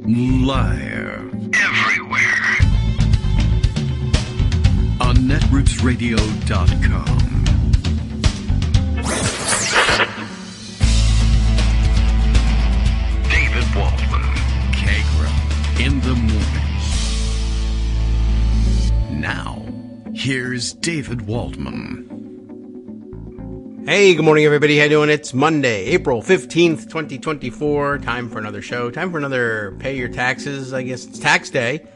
Live. Everywhere. On netrootsradio.com. David Waldman. Kagro. In the morning. Now, here's David Waldman. Hey, good morning, everybody. How you doing? It's Monday, April 15th, 2024. Time for another show. Time for another pay your taxes. I guess it's tax day.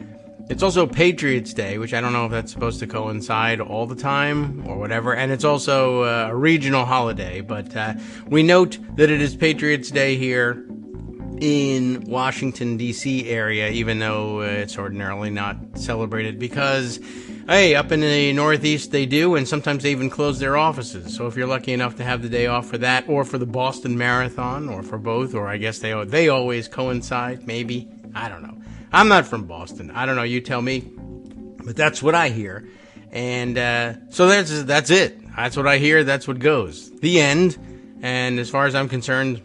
It's also Patriots Day, which I don't know if that's supposed to coincide all the time or whatever. And it's also a regional holiday. But we note that it is Patriots Day here in Washington, D.C. area, even though it's ordinarily not celebrated because, hey, up in the Northeast they do, and sometimes they even close their offices. So if you're lucky enough to have the day off for that, or for the Boston Marathon, or for both, or I guess they always coincide, maybe. I don't know. I'm not from Boston. I don't know. You tell me. But that's what I hear. And so that's it. That's what I hear. That's what goes. The end. And as far as I'm concerned,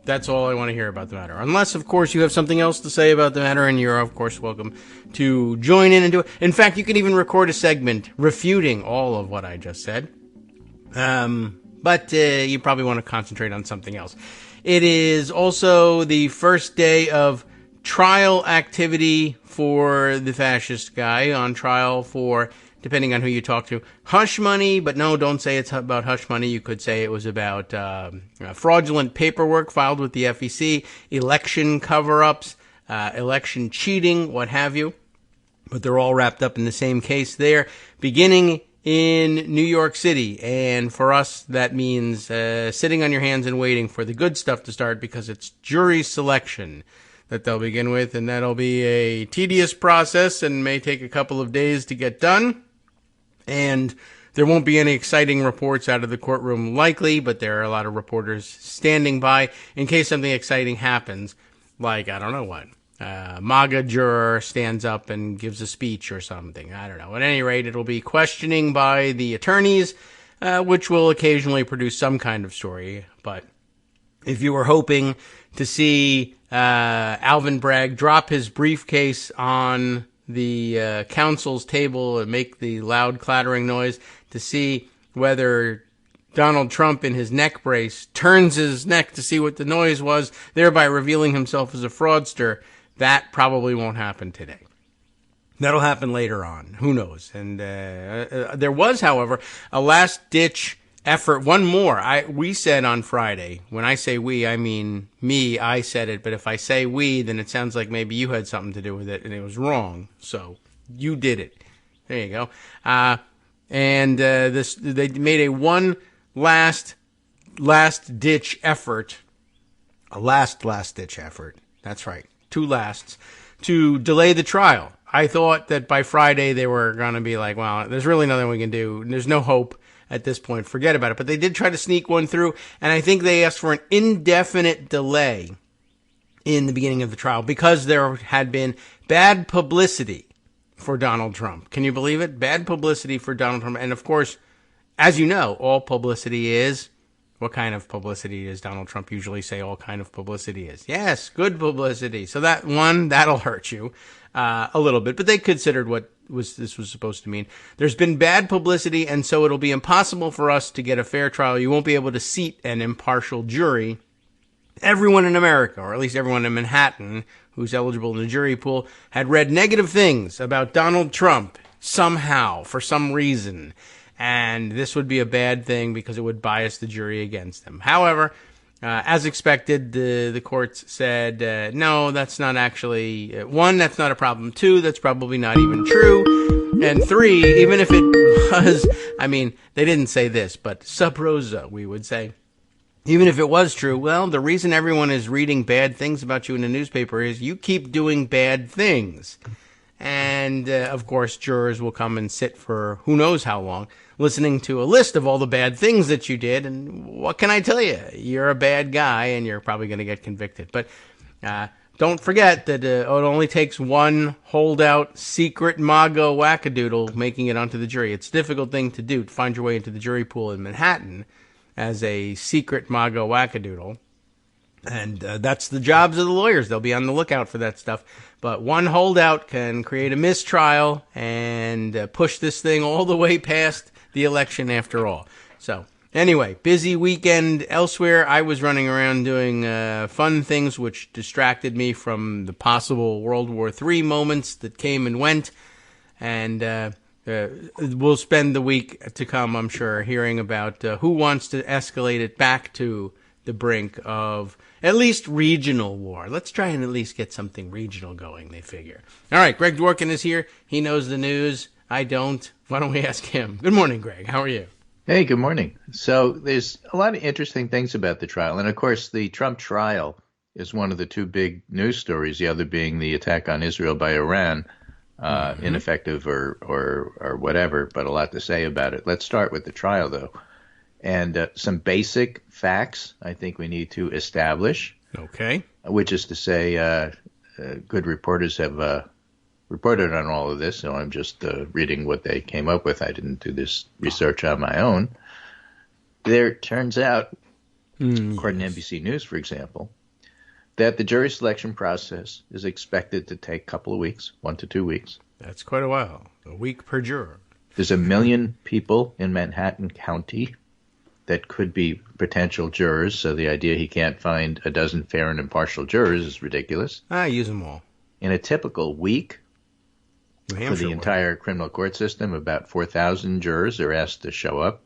that's all I want to hear about the matter. Unless, of course, you have something else to say about the matter, and you're, of course, welcome to join in and do it. In fact, you can even record a segment refuting all of what I just said. But you probably want to concentrate on something else. It is also the first day of trial activity for the fascist guy, on trial for, depending on who you talk to, hush money. But no, don't say it's about hush money. You could say it was about fraudulent paperwork filed with the FEC, election cover-ups, election cheating, what have you. But they're all wrapped up in the same case there, beginning in New York City. And for us, that means sitting on your hands and waiting for the good stuff to start, because it's jury selection that they'll begin with, and that'll be a tedious process and may take a couple of days to get done. And there won't be any exciting reports out of the courtroom likely, but there are a lot of reporters standing by in case something exciting happens, like, I don't know what, MAGA juror stands up and gives a speech or something. I don't know. At any rate, it'll be questioning by the attorneys, which will occasionally produce some kind of story. But if you were hoping to see Alvin Bragg drop his briefcase on the counsel's table and make the loud clattering noise, to see whether Donald Trump in his neck brace turns his neck to see what the noise was, thereby revealing himself as a fraudster, that probably won't happen today. That'll happen later on. Who knows? And there was, however, a last-ditch effort. One more. We said on Friday, when I say we, I mean me, I said it, but if I say we, then it sounds like maybe you had something to do with it, and it was wrong. So, you did it. There you go. They made a one last-ditch effort. A last-ditch effort. That's right. Two lasts. To delay the trial. I thought that by Friday they were going to be like, well, there's really nothing we can do. There's no hope at this point. Forget about it. But they did try to sneak one through, and I think they asked for an indefinite delay in the beginning of the trial because there had been bad publicity for Donald Trump. Can you believe it? Bad publicity for Donald Trump. And of course, as you know, all publicity is, what kind of publicity does Donald Trump usually say all kind of publicity is? Yes, good publicity. So that'll hurt you a little bit. But they considered what this was supposed to mean. There's been bad publicity, and so it'll be impossible for us to get a fair trial. You won't be able to seat an impartial jury. Everyone in America, or at least everyone in Manhattan who's eligible in the jury pool, had read negative things about Donald Trump somehow, for some reason. And this would be a bad thing because it would bias the jury against them. However, as expected, the courts said, no, that's not actually, one, that's not a problem. Two, that's probably not even true. And three, even if it was, I mean, they didn't say this, but sub rosa, we would say. Even if it was true, well, the reason everyone is reading bad things about you in the newspaper is you keep doing bad things. And, of course, jurors will come and sit for who knows how long, listening to a list of all the bad things that you did. And what can I tell you? You're a bad guy, and you're probably going to get convicted. But don't forget that it only takes one holdout, secret MAGA wackadoodle making it onto the jury. It's a difficult thing to do, to find your way into the jury pool in Manhattan as a secret MAGA wackadoodle. And that's the jobs of the lawyers. They'll be on the lookout for that stuff. But one holdout can create a mistrial and push this thing all the way past the election after all. So anyway, busy weekend elsewhere. I was running around doing fun things which distracted me from the possible World War III moments that came and went. And we'll spend the week to come, I'm sure, hearing about who wants to escalate it back to the brink of at least regional war. Let's try and at least get something regional going, they figure. All right, Greg Dworkin is here. He knows the news. I don't. Why don't we ask him? Good morning, Greg. How are you? Hey, good morning. So there's a lot of interesting things about the trial. And, of course, the Trump trial is one of the two big news stories, the other being the attack on Israel by Iran, ineffective or whatever, but a lot to say about it. Let's start with the trial, though. And some basic facts I think we need to establish. Okay. Which is to say good reporters have reported on all of this, so I'm just reading what they came up with. I didn't do this research on my own. There turns out, according to NBC News, for example, that the jury selection process is expected to take a couple of weeks, 1 to 2 weeks. That's quite a while. A week per juror. There's 1 million people in Manhattan County that could be potential jurors, so the idea he can't find a dozen fair and impartial jurors is ridiculous. I use them all. In a typical week for the entire criminal court system, about 4,000 jurors are asked to show up,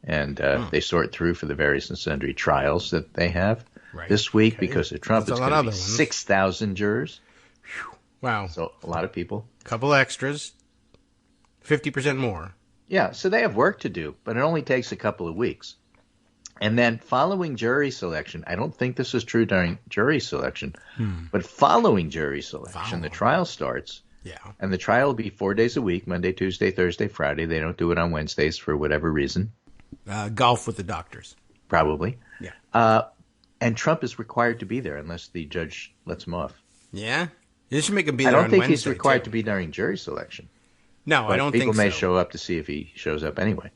and they sort through for the various and sundry trials that they have. Right. This week, because of Trump, it's going to be 6,000 jurors. Whew. Wow. So a lot of people. Couple extras, 50% more. Yeah, so they have work to do, but it only takes a couple of weeks. And then following jury selection, I don't think this is true during jury selection, but following jury selection, the trial starts. Yeah. And the trial will be 4 days a week, Monday, Tuesday, Thursday, Friday. They don't do it on Wednesdays for whatever reason. Golf with the doctors. Probably. Yeah. And Trump is required to be there unless the judge lets him off. Yeah? You should make him be there on I don't think Wednesday, he's required too. to be during jury selection. No, I don't think so. People may show up to see if he shows up anyway.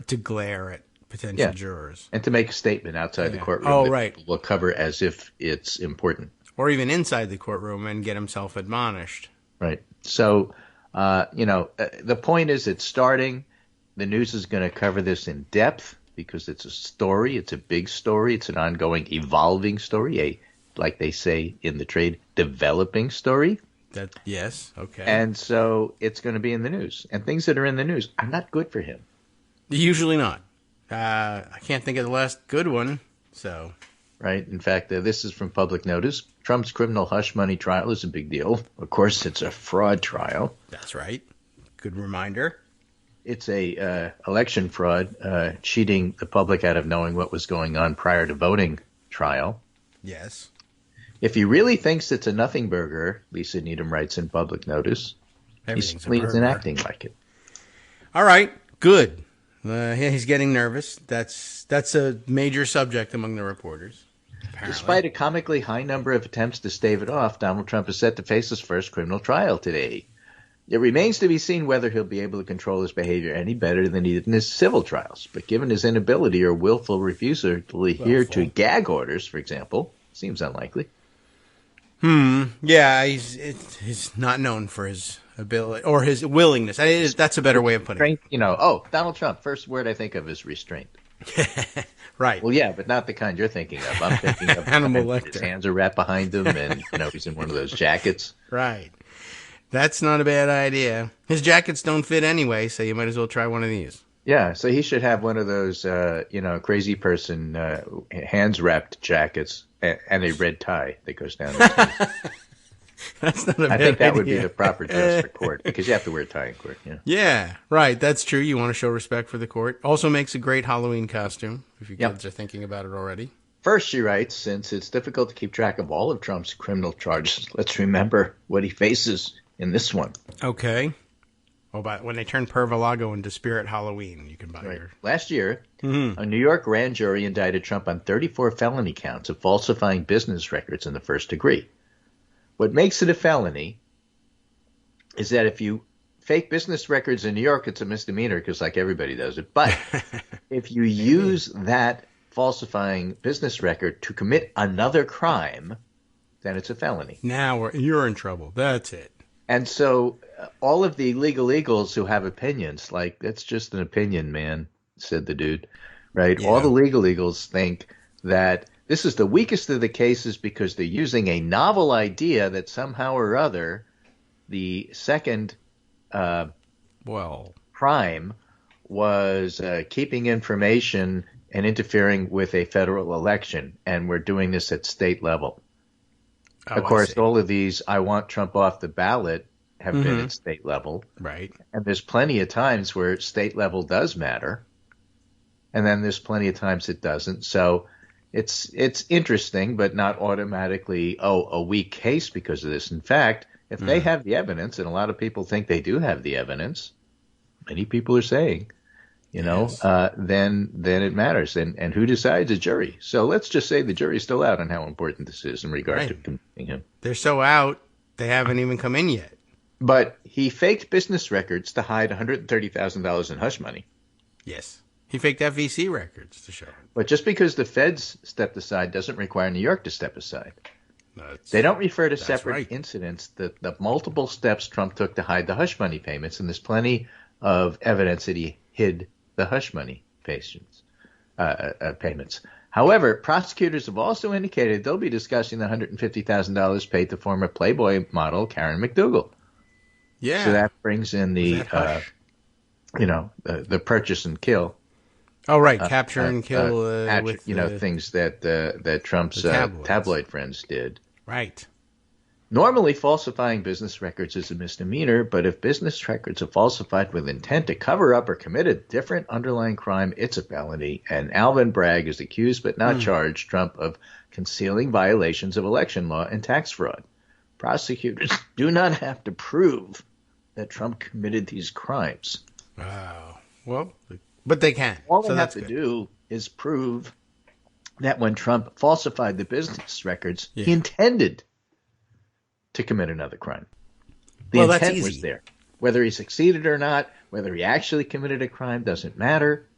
To glare at potential jurors. And to make a statement outside the courtroom that people will cover as if it's important. Or even inside the courtroom and get himself admonished. Right. So, the point is it's starting. The news is going to cover this in depth because it's a story. It's a big story. It's an ongoing, evolving story. Like they say in the trade, developing story. Yes, okay. And so it's going to be in the news. And things that are in the news are not good for him. Usually not. I can't think of the last good one, so. Right. In fact, this is from Public Notice. Trump's criminal hush money trial is a big deal. Of course, it's a fraud trial. That's right. Good reminder. It's a election fraud, cheating the public out of knowing what was going on prior to voting trial. Yes. If he really thinks it's a nothing burger, Lisa Needham writes in Public Notice, he's enacting like it. All right. Good. He's getting nervous. That's a major subject among the reporters. Apparently. Despite a comically high number of attempts to stave it off, Donald Trump is set to face his first criminal trial today. It remains to be seen whether he'll be able to control his behavior any better than he did in his civil trials. But given his inability or willful refusal to adhere to gag orders, for example, seems unlikely. Yeah, he's not known for his ability or his willingness. That's a better way of putting it. Donald Trump, first word I think of is restraint. Right. Well, yeah, but not the kind you're thinking of. I'm thinking of Hannibal Lecter. His hands are wrapped behind him and, he's in one of those jackets. Right. That's not a bad idea. His jackets don't fit anyway, so you might as well try one of these. Yeah, so he should have one of those, crazy person hands wrapped jackets and a red tie that goes down. That's not a bad idea. I think that would be the proper dress for court because you have to wear a tie in court. Yeah, right. That's true. You want to show respect for the court. Also makes a great Halloween costume if your kids are thinking about it already. First, she writes, since it's difficult to keep track of all of Trump's criminal charges, let's remember what he faces in this one. Okay. But when they turn Pervalago into Spirit Halloween, you can buy your... Last year, a New York grand jury indicted Trump on 34 felony counts of falsifying business records in the first degree. What makes it a felony is that if you fake business records in New York, it's a misdemeanor because like everybody does it. But if you use that falsifying business record to commit another crime, then it's a felony. Now you're in trouble. That's it. And so all of the legal eagles who have opinions, like, that's just an opinion, man, said the dude, right? Yeah. All the legal eagles think that this is the weakest of the cases because they're using a novel idea that somehow or other the second crime was keeping information and interfering with a federal election, and we're doing this at state level. Of course, all of these "I want Trump off the ballot" have been at state level. Right. And there's plenty of times where state level does matter, and then there's plenty of times it doesn't. So it's interesting, but not automatically, a weak case because of this. In fact, if they have the evidence, and a lot of people think they do have the evidence, many people are saying, then it matters. And who decides? A jury. So let's just say the jury's still out on how important this is in regard to convicting him. They're so out, they haven't even come in yet. But he faked business records to hide $130,000 in hush money. Yes. He faked FEC records to show it. But just because the feds stepped aside doesn't require New York to step aside. They don't refer to separate incidents, the multiple steps Trump took to hide the hush money payments, and there's plenty of evidence that he hid the hush money payments. However, prosecutors have also indicated they'll be discussing the $150,000 paid to former Playboy model Karen McDougal. Yeah. So that brings in the purchase and kill. Oh, right. Capture and kill. Things that Trump's tabloid friends did. Right. Normally, falsifying business records is a misdemeanor, but if business records are falsified with intent to cover up or commit a different underlying crime, it's a felony. And Alvin Bragg is accused but not charged Trump of concealing violations of election law and tax fraud. Prosecutors do not have to prove that Trump committed these crimes. Wow. Well, but they can. All they have to do is prove that when Trump falsified the business records, he intended to commit another crime. The intent was there. Whether he succeeded or not, whether he actually committed a crime doesn't matter.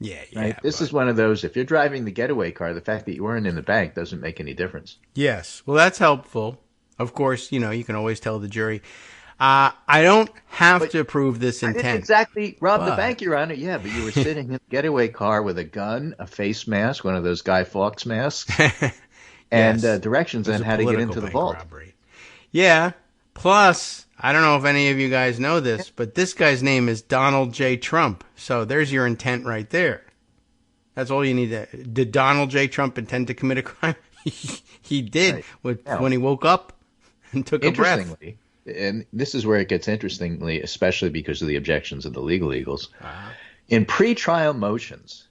Yeah. Right? This is one of those, if you're driving the getaway car, the fact that you weren't in the bank doesn't make any difference. Yes. Well, that's helpful. Of course, you can always tell the jury, I don't have to prove this intent. I didn't exactly rob the bank, Your Honor. Yeah, but you were sitting in the getaway car with a gun, a face mask, one of those Guy Fawkes masks, and directions on how to get into the vault. Robbery. Yeah. Plus, I don't know if any of you guys know this, but this guy's name is Donald J. Trump. So there's your intent right there. That's all you need to. Did Donald J. Trump intend to commit a crime? He did when he woke up and took a breath. Interestingly, and this is where it gets interestingly, especially because of the objections of the legal eagles. In pretrial motions,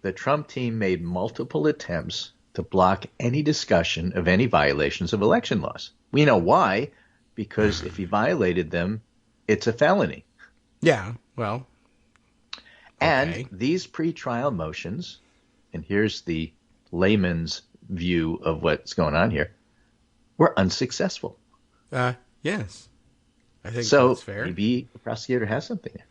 the Trump team made multiple attempts to block any discussion of any violations of election laws. We know why, because if he violated them, it's a felony. Yeah, well. And these pretrial motions, and here's the layman's view of what's going on here, were unsuccessful. Yes. I think so that's fair. Maybe the prosecutor has something there.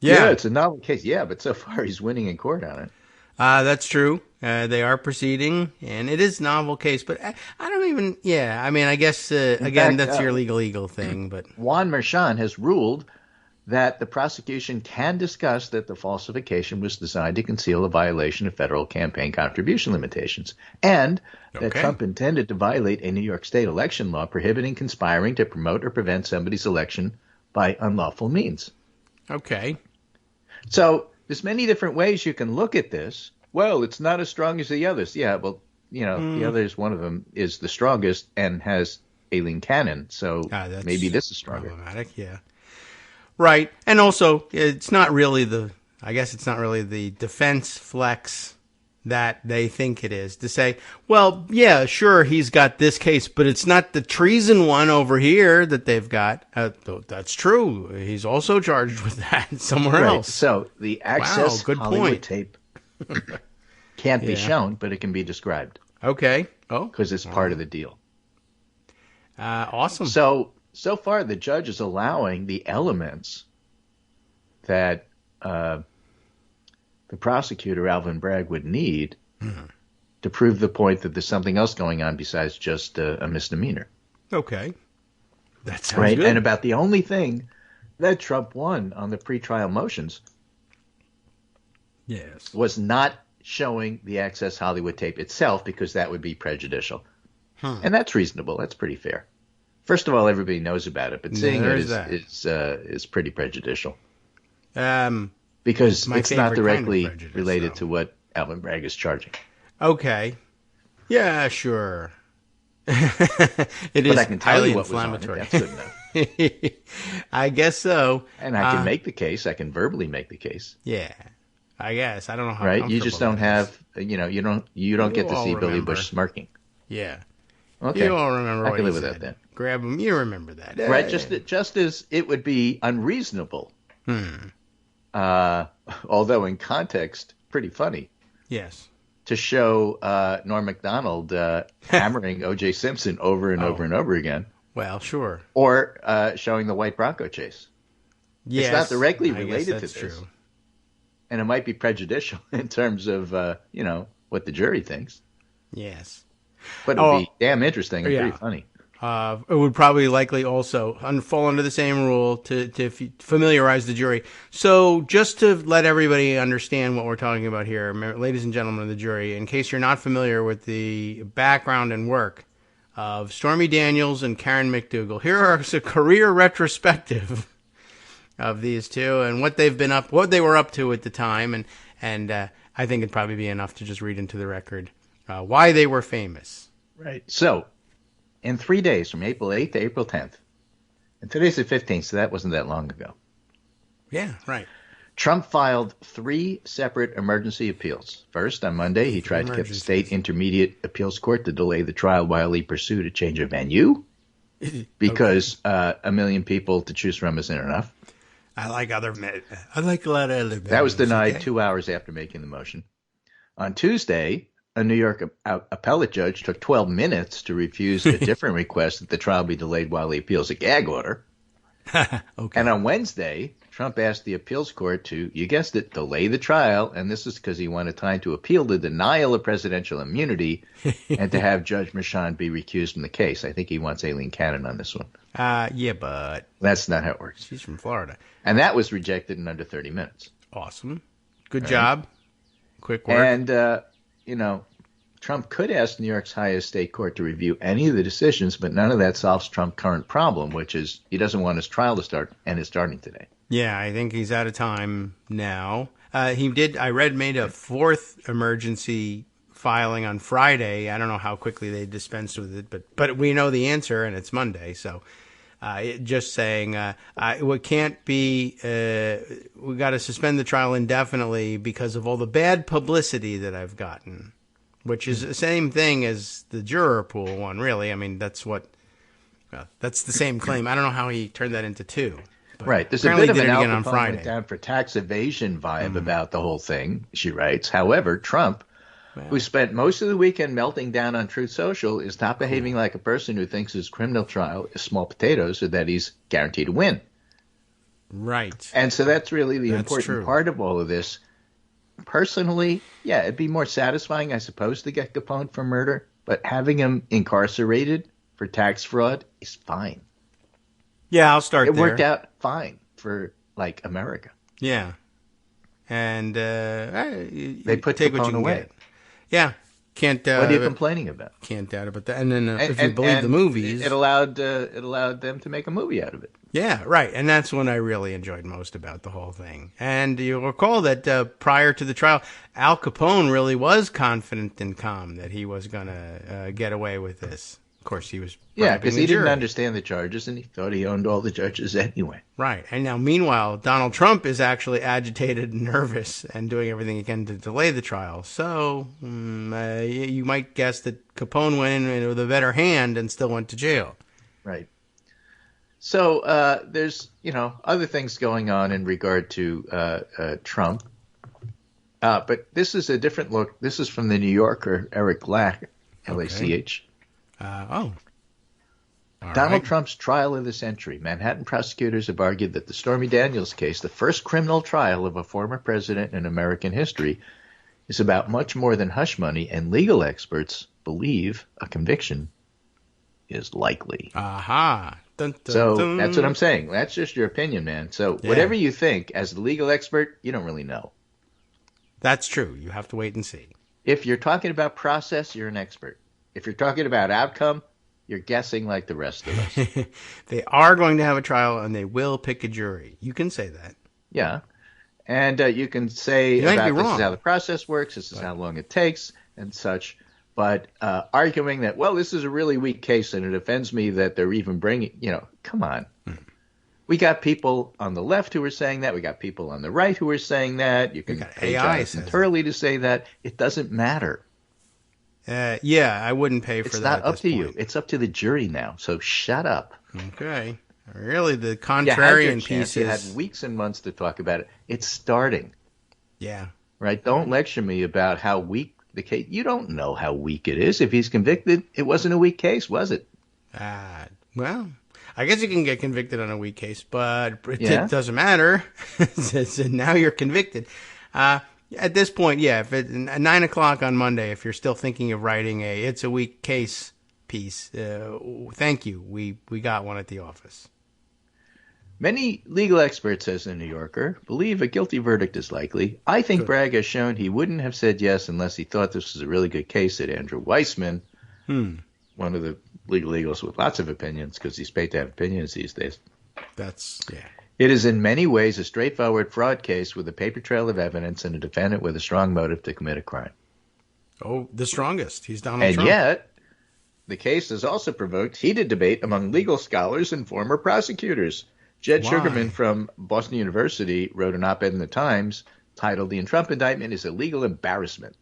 Yeah, it's a novel case. Yeah, but so far he's winning in court on it. That's true. They are proceeding, and it is a novel case. But I don't even. Yeah, I mean, I guess again, that's your legal eagle thing. But Juan Merchan has ruled that the prosecution can discuss that the falsification was designed to conceal a violation of federal campaign contribution limitations, and that Trump intended to violate a New York State election law prohibiting conspiring to promote or prevent somebody's election by unlawful means. Okay. So there's many different ways you can look at this. Well, it's not as strong as the others. Yeah, well, the others, one of them is the strongest and has Aileen Cannon, so maybe this is stronger. Problematic, yeah. Right, and also it's not really the defense flex that they think it is to say, well, yeah, sure, he's got this case, but it's not the treason one over here that they've got. That's true. He's also charged with that somewhere else. So the Access Hollywood tape can't be shown, but it can be described. Okay. Oh, because it's part of the deal. Awesome. So far, the judge is allowing the elements that the prosecutor, Alvin Bragg, would need to prove the point that there's something else going on besides just a misdemeanor. Okay. That sounds right? good. And about the only thing that Trump won on the pretrial motions was not showing the Access Hollywood tape itself, because that would be prejudicial. And that's reasonable. That's pretty fair. First of all, everybody knows about it, but seeing it is pretty prejudicial. Because it's not directly related to what Alvin Bragg is charging. Okay. Yeah, sure. It is but I can tell highly you what inflammatory. Was on it. That's good enough. I guess so. And I can make the case. I can verbally make the case. Yeah. I guess. I don't know how. Right? You just don't have, you don't get to see Billy Bush smirking. Yeah. Okay. You all remember I what can he live with said. that then. Grab him. You remember that. Right? Just as it would be unreasonable. Although in context, pretty funny. Yes. To show Norm Macdonald hammering O.J. Simpson over and over and over again. Well, sure. Or showing the white Bronco chase. Yes, it's not directly I related guess that's to this. True. And it might be prejudicial in terms of, what the jury thinks. Yes. But it would be damn interesting and pretty funny. It would probably likely also fall under the same rule to familiarize the jury. So just to let everybody understand what we're talking about here, ladies and gentlemen of the jury, in case you're not familiar with the background and work of Stormy Daniels and Karen McDougal, here are a career retrospective of these two and what they were up to at the time. And I think it'd probably be enough to just read into the record why they were famous. Right. So, in 3 days, from April 8th to April 10th, and today's the 15th, so that wasn't that long ago. Yeah, right. Trump filed 3 separate emergency appeals. First, on Monday, he tried to get the state intermediate appeals court to delay the trial while he pursued a change of venue, because a million people to choose from isn't enough. I like a lot of other That was denied 2 hours after making the motion. On Tuesday, a New York appellate judge took 12 minutes to refuse a different request that the trial be delayed while he appeals a gag order. Okay. And on Wednesday, Trump asked the appeals court to, you guessed it, delay the trial, and this is because he wanted time to appeal the denial of presidential immunity and to have Judge Merchan be recused from the case. I think he wants Aileen Cannon on this one. Yeah, but that's not how it works. She's from Florida. And that was rejected in under 30 minutes. Awesome. Good job. Quick work. And, Trump could ask New York's highest state court to review any of the decisions, but none of that solves Trump's current problem, which is he doesn't want his trial to start, and it's starting today. Yeah, I think he's out of time now. I read, made a 4th emergency filing on Friday. I don't know how quickly they dispensed with it, but we know the answer, and it's Monday, so just saying it can't be we got to suspend the trial indefinitely because of all the bad publicity that I've gotten, which is the same thing as the juror pool one, really. I mean, that's the same claim. I don't know how he turned that into 2. Right. There's a bit of an Al Capone went down for tax evasion vibe about the whole thing, she writes. However, Trump, who spent most of the weekend melting down on Truth Social, is not behaving like a person who thinks his criminal trial is small potatoes or that he's guaranteed to win. Right. And so that's really the important part of all of this. Personally, yeah, it'd be more satisfying, I suppose, to get Capone for murder, but having him incarcerated for tax fraud is fine. Yeah, I'll start there. It worked out fine for, America. Yeah. And they put take Capone what you can away. get. Yeah. Can't. What are you complaining about? Can't doubt about that. And then if you believe the movies, it allowed them to make a movie out of it. Yeah, right. And that's what I really enjoyed most about the whole thing. And you'll recall that prior to the trial, Al Capone really was confident and calm that he was going to get away with this. Of course, he was. Yeah, because he didn't understand the charges and he thought he owned all the judges anyway. Right. And now, meanwhile, Donald Trump is actually agitated and nervous and doing everything he can to delay the trial. So you might guess that Capone went in with a better hand and still went to jail. Right. So there's, other things going on in regard to Trump. But this is a different look. This is from the New Yorker, Eric Lach, Lach. Donald Trump's trial of the century. Manhattan prosecutors have argued that the Stormy Daniels case, the first criminal trial of a former president in American history, is about much more than hush money, and legal experts believe a conviction is likely. Aha. Dun, dun, So dun. that's what I'm saying. That's just your opinion, man. So whatever you think, as the legal expert, you don't really know. That's true. You have to wait and see. If you're talking about process, you're an expert. If you're talking about outcome, you're guessing like the rest of us. They are going to have a trial, and they will pick a jury. You can say that. Yeah. And you can say might about be this wrong. is how the process works, this is how long it takes, and such. But arguing that, well, this is a really weak case, and it offends me that they're even bringing, come on. We got people on the left who are saying that. We got people on the right who are saying that. You can pay AI Jonathan Turley to say that. It doesn't matter. Yeah, I wouldn't pay for It's that. not up to you. It's up to the jury now. So shut up. Okay. Really, the You had your contrarian chance. piece You is... had weeks and months to talk about it. It's starting. Yeah. Right? Don't lecture me about how weak the case. You don't know how weak it is. If he's convicted, it wasn't a weak case, was it? Well, I guess you can get convicted on a weak case, but it doesn't matter. So now you're convicted. At this point, if at 9 o'clock on Monday, if you're still thinking of writing it's a weak case piece, thank you. We got one at the office. Many legal experts, says the New Yorker, believe a guilty verdict is likely. I think Bragg has shown he wouldn't have said yes unless he thought this was a really good case, said Andrew Weissman, one of the legal eagles with lots of opinions, because he's paid to have opinions these days. It is in many ways a straightforward fraud case with a paper trail of evidence and a defendant with a strong motive to commit a crime. Oh, the strongest. He's Donald And Trump. yet, the case has also provoked heated debate among legal scholars and former prosecutors. Jed Sugarman from Boston University wrote an op-ed in the Times titled, "The Trump Indictment is a Legal Embarrassment."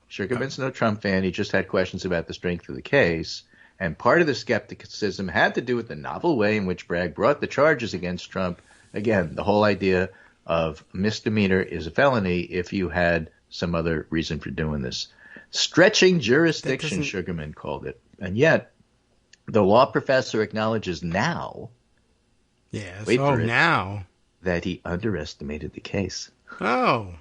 Sugarman's no Trump fan. He just had questions about the strength of the case. And part of the skepticism had to do with the novel way in which Bragg brought the charges against Trump. Again, the whole idea of misdemeanor is a felony if you had some other reason for doing this. Stretching jurisdiction, Sugarman called it. And yet, the law professor acknowledges now, that he underestimated the case. Oh.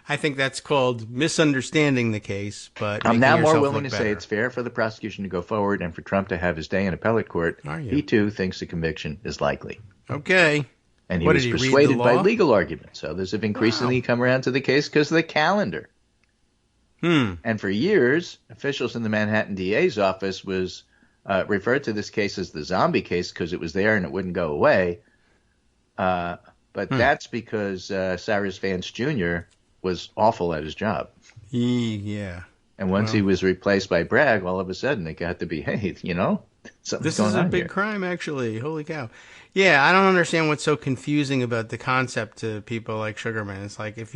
I think that's called misunderstanding the case, but I'm now more willing to say it's fair for the prosecution to go forward and for Trump to have his day in appellate court. He, too, thinks the conviction is likely. Okay. And he was persuaded by legal arguments. Others have increasingly come around to the case because of the calendar. And for years, officials in the Manhattan DA's office was referred to this case as the zombie case because it was there and it wouldn't go away. But that's because Cyrus Vance Jr. was awful at his job. And once he was replaced by Bragg, all of a sudden it got to be, hey, something's going on here. This is a big crime, actually. Holy cow. Yeah, I don't understand what's so confusing about the concept to people like Sugarman. It's like if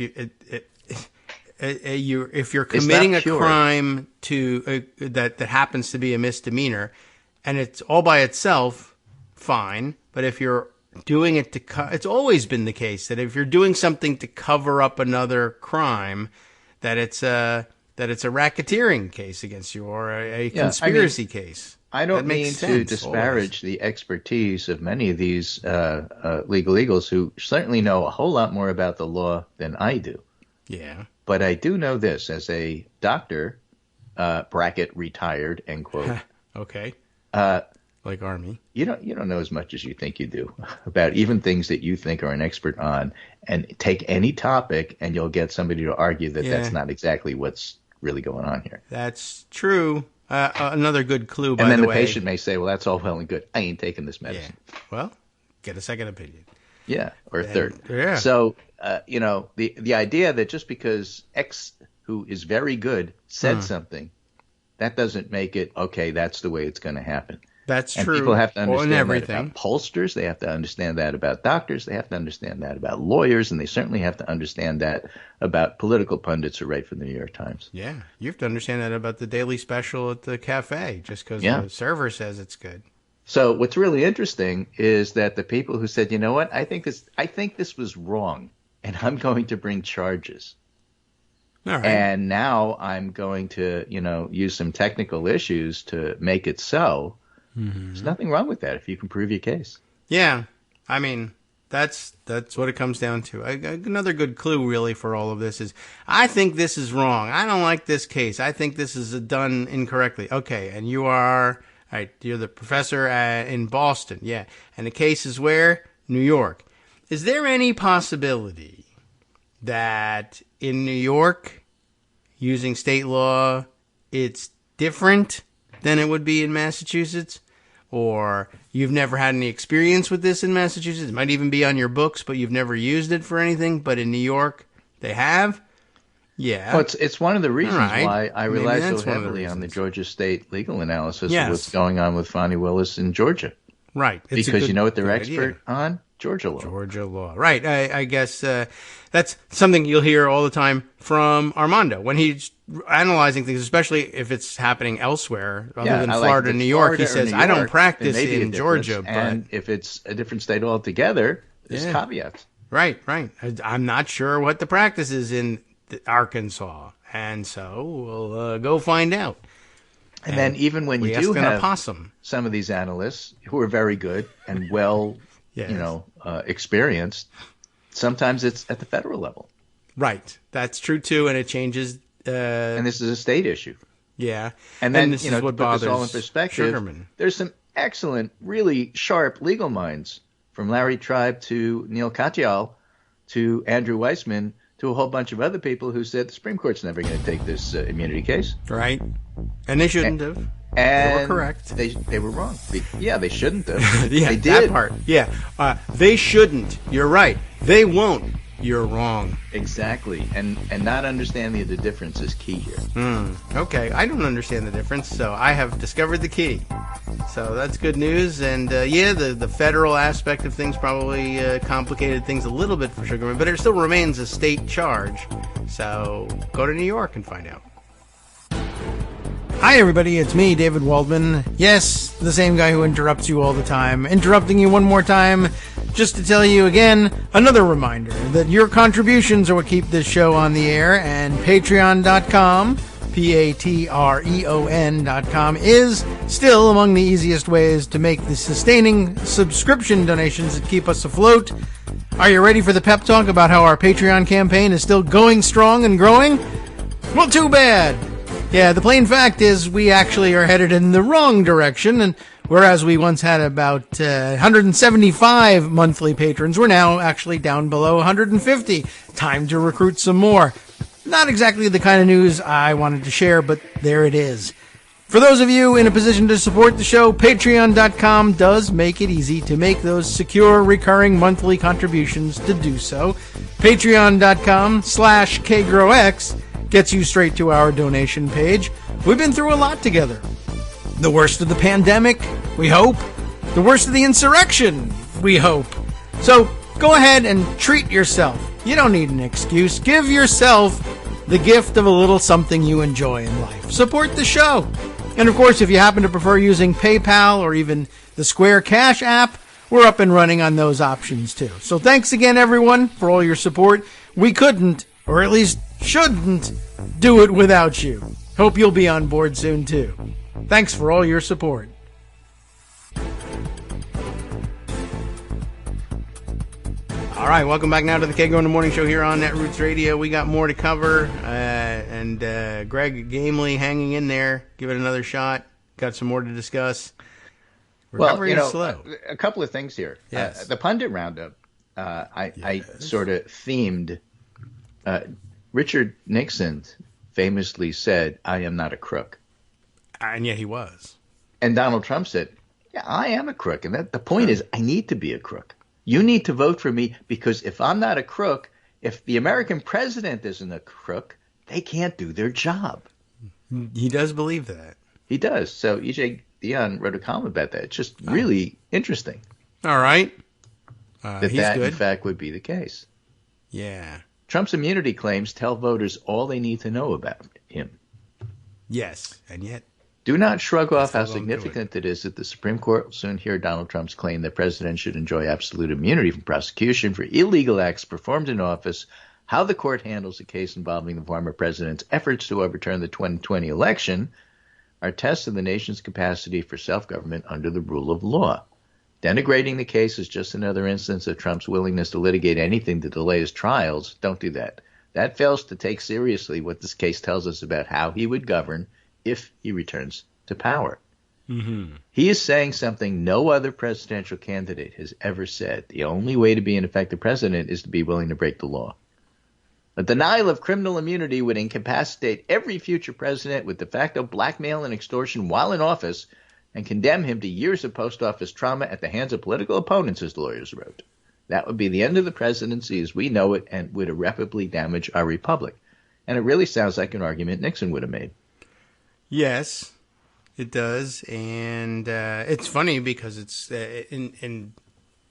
you're committing a crime that happens to be a misdemeanor, and it's all by itself, fine. But if you're doing it it's always been the case that if you're doing something to cover up another crime, that it's a racketeering case against you or a conspiracy case. I don't mean to disparage the expertise of many of these legal eagles who certainly know a whole lot more about the law than I do. Yeah. But I do know this as a doctor, bracket retired, end quote. Okay. Like Army. You don't know as much as you think you do about even things that you think are an expert on. And take any topic and you'll get somebody to argue that that's not exactly what's really going on here. That's true. Another good clue, by the way. And then the patient may say, well, that's all well and good. I ain't taking this medicine. Yeah. Well, get a second opinion. Yeah, or a third. Yeah. So, the idea that just because X, who is very good, said something, that doesn't make it, okay, that's the way it's going to happen. That's and true. People have to understand that about pollsters. They have to understand that about doctors. They have to understand that about lawyers. And they certainly have to understand that about political pundits who write for the New York Times. Yeah. You have to understand that about the daily special at the cafe just because the server says it's good. So what's really interesting is that the people who said, you know what, I think this was wrong, and I'm going to bring charges. All right. And now I'm going to, use some technical issues to make it so. There's nothing wrong with that if you can prove your case. Yeah, I mean, that's what it comes down to. Another good clue, really, for all of this is, I think this is wrong. I don't like this case. I think this is done incorrectly. Okay, and you are, right, you're the professor in Boston, yeah. And the case is where? New York. Is there any possibility that in New York, using state law, it's different than it would be in Massachusetts? Or you've never had any experience with this in Massachusetts? It might even be on your books, but you've never used it for anything. But in New York, they have? Yeah. Well, it's one of the reasons right. why I rely so heavily on the Georgia State legal analysis of what's going on with Fonnie Willis in Georgia. Right. It's because you know what they're expert on? Georgia law. Georgia law. Right. I guess that's something you'll hear all the time from Armando when he's analyzing things, especially if it's happening elsewhere other than Florida and New York. He says, I don't practice in Georgia. And if it's a different state altogether, there's caveats. Right. I'm not sure what the practice is in Arkansas. And so we'll go find out. And then even when you do have some of these analysts who are very good and well experienced, sometimes it's at the federal level. Right. That's true, too, and it changes. And this is a state issue. Yeah. And then, this is what to put bothers this all in perspective, Sugarman. There's some excellent, really sharp legal minds, from Larry Tribe to Neil Katyal to Andrew Weissman to a whole bunch of other people who said the Supreme Court's never going to take this immunity case. Right. And they shouldn't have. And they were correct. They were wrong. They shouldn't have. Yeah, they did. That part. Yeah. They shouldn't. You're right. They won't. You're wrong. Exactly. And not understanding the difference is key here. Okay. I don't understand the difference, so I have discovered the key. So that's good news. And, the federal aspect of things probably complicated things a little bit for Sugarman, but it still remains a state charge. So go to New York and find out. Hi, everybody. It's me, David Waldman. Yes, the same guy who interrupts you all the time. Interrupting you one more time just to tell you again, another reminder that your contributions are what keep this show on the air, and Patreon.com, Patreon.com, is still among the easiest ways to make the sustaining subscription donations that keep us afloat. Are you ready for the pep talk about how our Patreon campaign is still going strong and growing? Well, too bad. Yeah, the plain fact is we actually are headed in the wrong direction, and whereas we once had about 175 monthly patrons, we're now actually down below 150. Time to recruit some more. Not exactly the kind of news I wanted to share, but there it is. For those of you in a position to support the show, Patreon.com does make it easy to make those secure, recurring monthly contributions to do so. Patreon.com/KagroX gets you straight to our donation page. We've been through a lot together. The worst of the pandemic, we hope. The worst of the insurrection, we hope. So go ahead and treat yourself. You don't need an excuse. Give yourself the gift of a little something you enjoy in life. Support the show. And of course, if you happen to prefer using PayPal or even the Square Cash app, we're up and running on those options too. So thanks again, everyone, for all your support. We couldn't, or at least shouldn't, do it without you. Hope you'll be on board soon too. Thanks for all your support. All right, welcome back now to the Kagro in the Morning Show here on Netroots Radio. We got more to cover, and Greg gamely hanging in there, give it another shot. Got some more to discuss. Recovery is slow. A couple of things here. Yes. The pundit roundup, I sort of themed. Richard Nixon famously said, "I am not a crook," and yet he was. And Donald Trump said, "Yeah, I am a crook." And the point is, I need to be a crook. You need to vote for me, because if I'm not a crook, if the American president isn't a crook, they can't do their job. He does believe that. He does. So E.J. Dionne wrote a column about that. It's just really interesting. All right. That good. In fact, would be the case. Yeah. Trump's immunity claims tell voters all they need to know about him. Yes, and yet. Do not shrug off how significant it is that the Supreme Court will soon hear Donald Trump's claim that presidents should enjoy absolute immunity from prosecution for illegal acts performed in office, how the court handles a case involving the former president's efforts to overturn the 2020 election, are tests of the nation's capacity for self-government under the rule of law. Denigrating the case is just another instance of Trump's willingness to litigate anything to delay his trials. Don't do that. That fails to take seriously what this case tells us about how he would govern if he returns to power. Mm-hmm. He is saying something no other presidential candidate has ever said. The only way to be an effective president is to be willing to break the law. A denial of criminal immunity would incapacitate every future president with de facto blackmail and extortion while in office and condemn him to years of post office trauma at the hands of political opponents, as the lawyers wrote. That would be the end of the presidency as we know it and would irreparably damage our republic. And it really sounds like an argument Nixon would have made. Yes, it does. And it's funny because it's in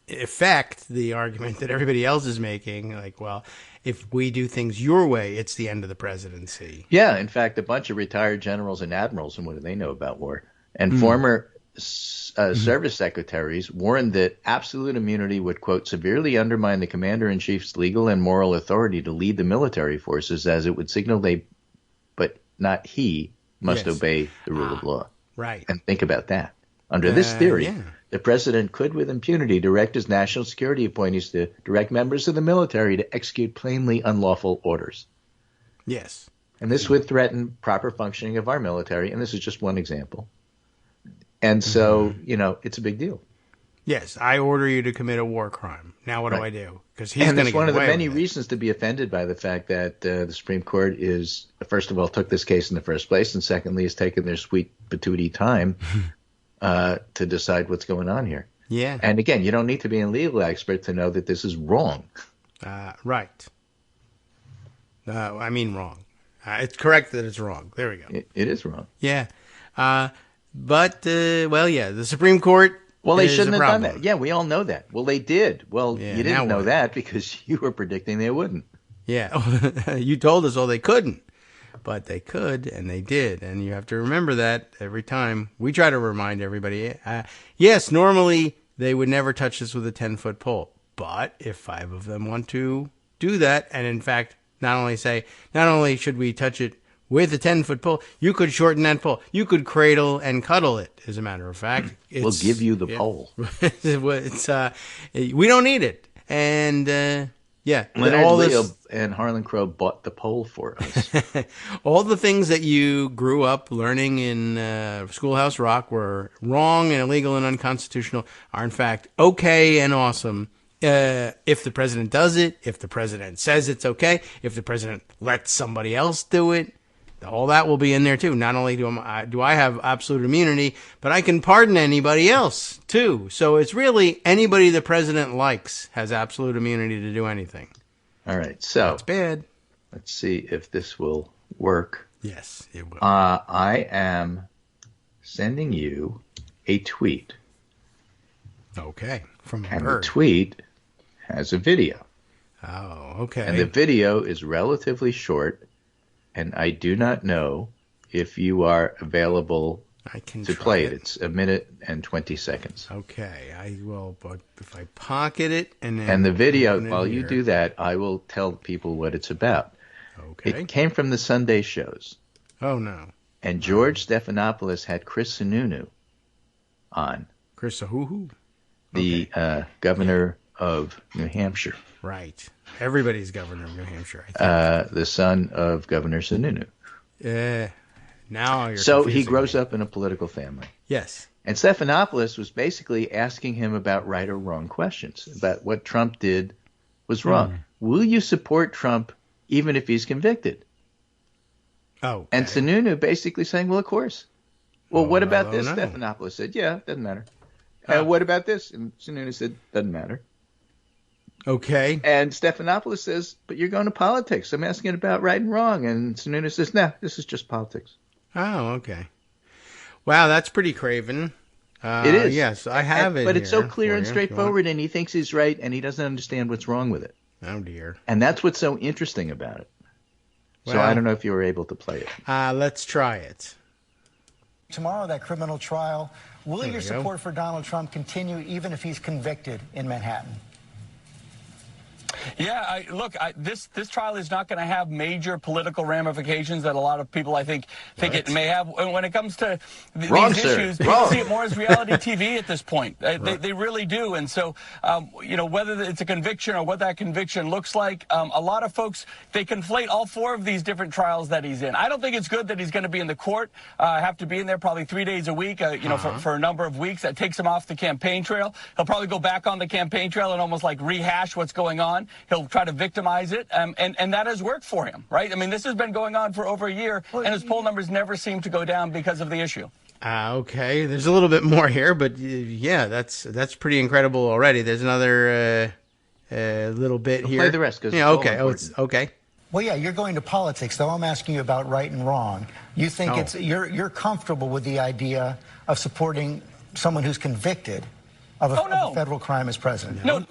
effect the argument that everybody else is making, like, well, if we do things your way, it's the end of the presidency. Yeah, in fact, a bunch of retired generals and admirals, and what do they know about war? And former service secretaries warned that absolute immunity would, quote, severely undermine the commander-in-chief's legal and moral authority to lead the military forces, as it would signal they, but not he, must obey the rule of law. Right. And think about that. Under this theory, the president could, with impunity, direct his national security appointees to direct members of the military to execute plainly unlawful orders. Yes. And this would threaten proper functioning of our military, and this is just one example. And so, you know, it's a big deal. Yes, I order you to commit a war crime. Now what do I do? Because he's going to get one of the away many with it. reasons to be offended by the fact that the Supreme Court is, first of all, took this case in the first place, and secondly, has taken their sweet patootie time to decide what's going on here. Yeah. And again, you don't need to be a legal expert to know that this is wrong. Right. I mean wrong. It's correct that it's wrong. There we go. It is wrong. Yeah. But the Supreme Court. Well, they shouldn't have done that. Yeah, we all know that. Well, they did. Well, Yeah, you now didn't know what? that because you were predicting they wouldn't. Yeah. You told us, they couldn't. But they could, and they did. And you have to remember that every time. We try to remind everybody. Yes, normally they would never touch this with a 10-foot pole. But if 5 of them want to do that, and in fact, not only should we touch it with a 10-foot pole, you could shorten that pole. You could cradle and cuddle it, as a matter of fact. We'll give you the pole. We don't need it. And, Leonard Leo and Harlan Crow bought the pole for us. All the things that you grew up learning in Schoolhouse Rock were wrong and illegal and unconstitutional are, in fact, okay and awesome. If the president does it, if the president says it's okay, if the president lets somebody else do it, all that will be in there too. Not only do I have absolute immunity, but I can pardon anybody else too. So it's really anybody the president likes has absolute immunity to do anything. All right, so that's bad. Let's see if this will work. Yes, it will. I am sending you a tweet. Okay, from and her. The tweet has a video. Oh, okay. And the video is relatively short. And I do not know if you are available to play it. It's 1 minute and 20 seconds. Okay, I will. But if I pocket it and the video, while you do that, I will tell people what it's about. Okay. It came from the Sunday shows. Oh no! And George Stephanopoulos had Chris Sununu on. Chris Sununu, the governor of New Hampshire. Right. Everybody's governor of New Hampshire, I think. The son of Governor Sununu. Now you're So he grows up in a political family. Yes. And Stephanopoulos was basically asking him about right or wrong questions, about what Trump did was wrong. Will you support Trump even if he's convicted? Oh. And Sununu basically saying, well, of course. Well, what about this? Stephanopoulos said, yeah, doesn't matter. What about this? And Sununu said, doesn't matter. Okay. And Stephanopoulos says, but you're going to politics. I'm asking about right and wrong. And Sununu says, no, this is just politics. Oh, okay. Wow, that's pretty craven. It is. Yes, I have it. But it's so clear and straightforward, and he thinks he's right, and he doesn't understand what's wrong with it. Oh, dear. And that's what's so interesting about it. Well, so I don't know if you were able to play it. Let's try it. Tomorrow, that criminal trial. Will your support for Donald Trump continue even if he's convicted in Manhattan? Yeah, this trial is not going to have major political ramifications that a lot of people, I think it may have. When it comes to these issues, people see it more as reality TV at this point. They really do. And so, whether it's a conviction or what that conviction looks like, a lot of folks, they conflate all four of these different trials that he's in. I don't think it's good that he's going to be in the court, have to be in there probably 3 days a week, for a number of weeks. That takes him off the campaign trail. He'll probably go back on the campaign trail and almost like rehash what's going on. He'll try to victimize it, and that has worked for him, right? I mean, this has been going on for over a year, and his poll numbers never seem to go down because of the issue. Okay, there's a little bit more here, but yeah, that's pretty incredible already. There's another little bit here. Play the rest, because it's okay. Well, yeah, you're going to politics, though. I'm asking you about right and wrong. You think you're comfortable with the idea of supporting someone who's convicted of a federal crime as president? No.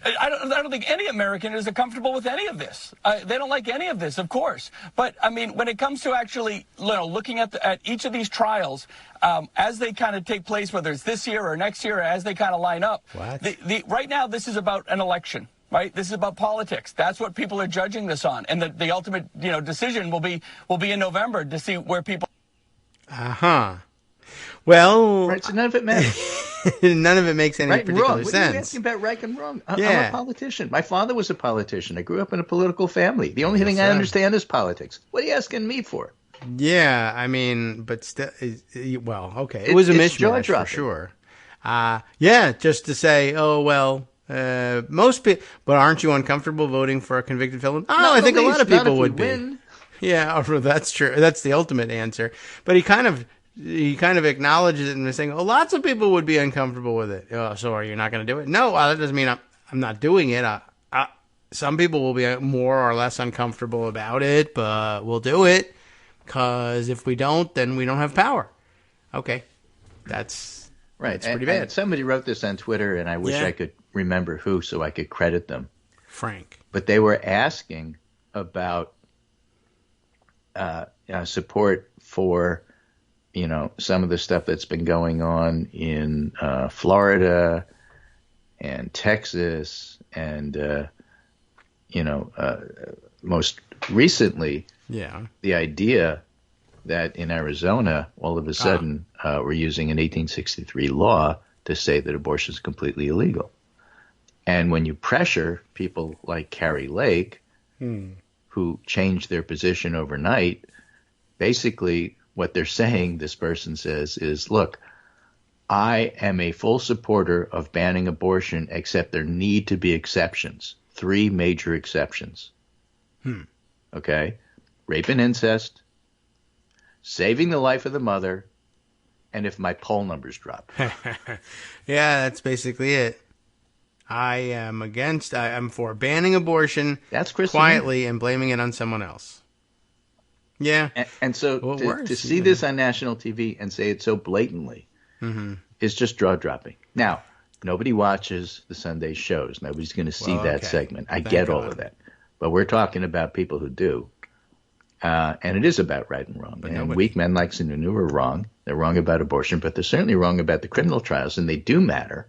I don't think any American is comfortable with any of this. They don't like any of this, of course. But, I mean, when it comes to actually looking at each of these trials, as they kind of take place, whether it's this year or next year, or as they kind of line up, right now this is about an election. Right, this is about politics. That's what people are judging this on, and the ultimate decision will be in November to see where people. Well, right, so none of it matters. None of it makes any particular sense. What are you asking about right and wrong? I'm a politician. My father was a politician. I grew up in a political family. The only thing I understand is politics. What are you asking me for? Yeah, I mean, but still, well, okay. It was a mishmash for sure. Just to say, most people, but aren't you uncomfortable voting for a convicted felon? Oh, I think a lot of people would be. Win. Yeah, that's true. That's the ultimate answer. But he kind of acknowledges it and saying, lots of people would be uncomfortable with it. Oh, so are you not going to do it? No, that doesn't mean I'm not doing it. Some people will be more or less uncomfortable about it, but we'll do it because if we don't, then we don't have power. Okay, that's right. That's pretty bad. And somebody wrote this on Twitter, and I wish I could remember who so I could credit them. Frank. But they were asking about support for some of the stuff that's been going on in Florida and Texas and most recently the idea that in Arizona all of a sudden we're using an 1863 law to say that abortion is completely illegal. And when you pressure people like Carrie Lake, who changed their position overnight, basically what they're saying, this person says, is, look, I am a full supporter of banning abortion, except there need to be exceptions. 3 major exceptions. Okay? Rape and incest, saving the life of the mother, and if my poll numbers drop. Yeah, that's basically it. I'm for banning abortion quietly and blaming it on someone else. Yeah. And so to see this on national TV and say it so blatantly is just jaw-dropping. Now, nobody watches the Sunday shows. Nobody's going to see that segment. I get all of that. But we're talking about people who do. And it is about right and wrong. And weak men like Sununu are wrong. They're wrong about abortion, but they're certainly wrong about the criminal trials, and they do matter.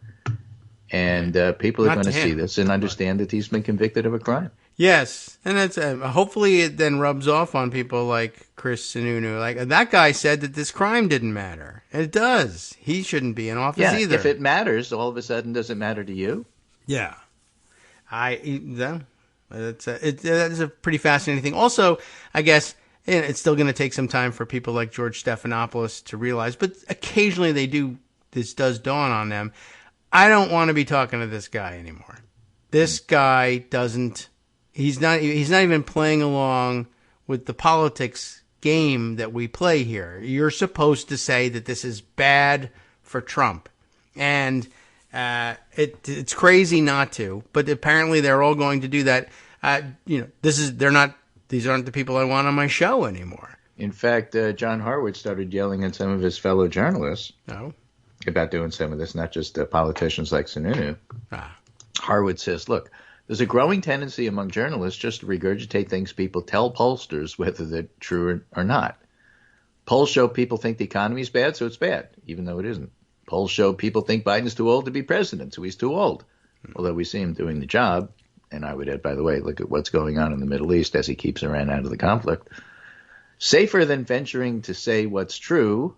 And people are going to see this and understand that he's been convicted of a crime. Yes, and that's hopefully it then rubs off on people like Chris Sununu. Like that guy said that this crime didn't matter. It does. He shouldn't be in office either. If it matters, all of a sudden, does it matter to you? Yeah, that's a pretty fascinating thing. Also, I guess it's still going to take some time for people like George Stephanopoulos to realize, but occasionally they do. This does dawn on them. I don't want to be talking to this guy anymore. This guy doesn't. He's not even playing along with the politics game that we play here. You're supposed to say that this is bad for Trump, and it's crazy not to. But apparently, they're all going to do that. These aren't the people I want on my show anymore. In fact, John Harwood started yelling at some of his fellow journalists about doing some of this, not just politicians like Sununu. Harwood says, look, there's a growing tendency among journalists just to regurgitate things people tell pollsters, whether they're true or not. Polls show people think the economy is bad, so it's bad, even though it isn't. Polls show people think Biden's too old to be president, so he's too old. although we see him doing the job. And I would add, by the way, look at what's going on in the Middle East as he keeps Iran out of the conflict. Safer than venturing to say what's true,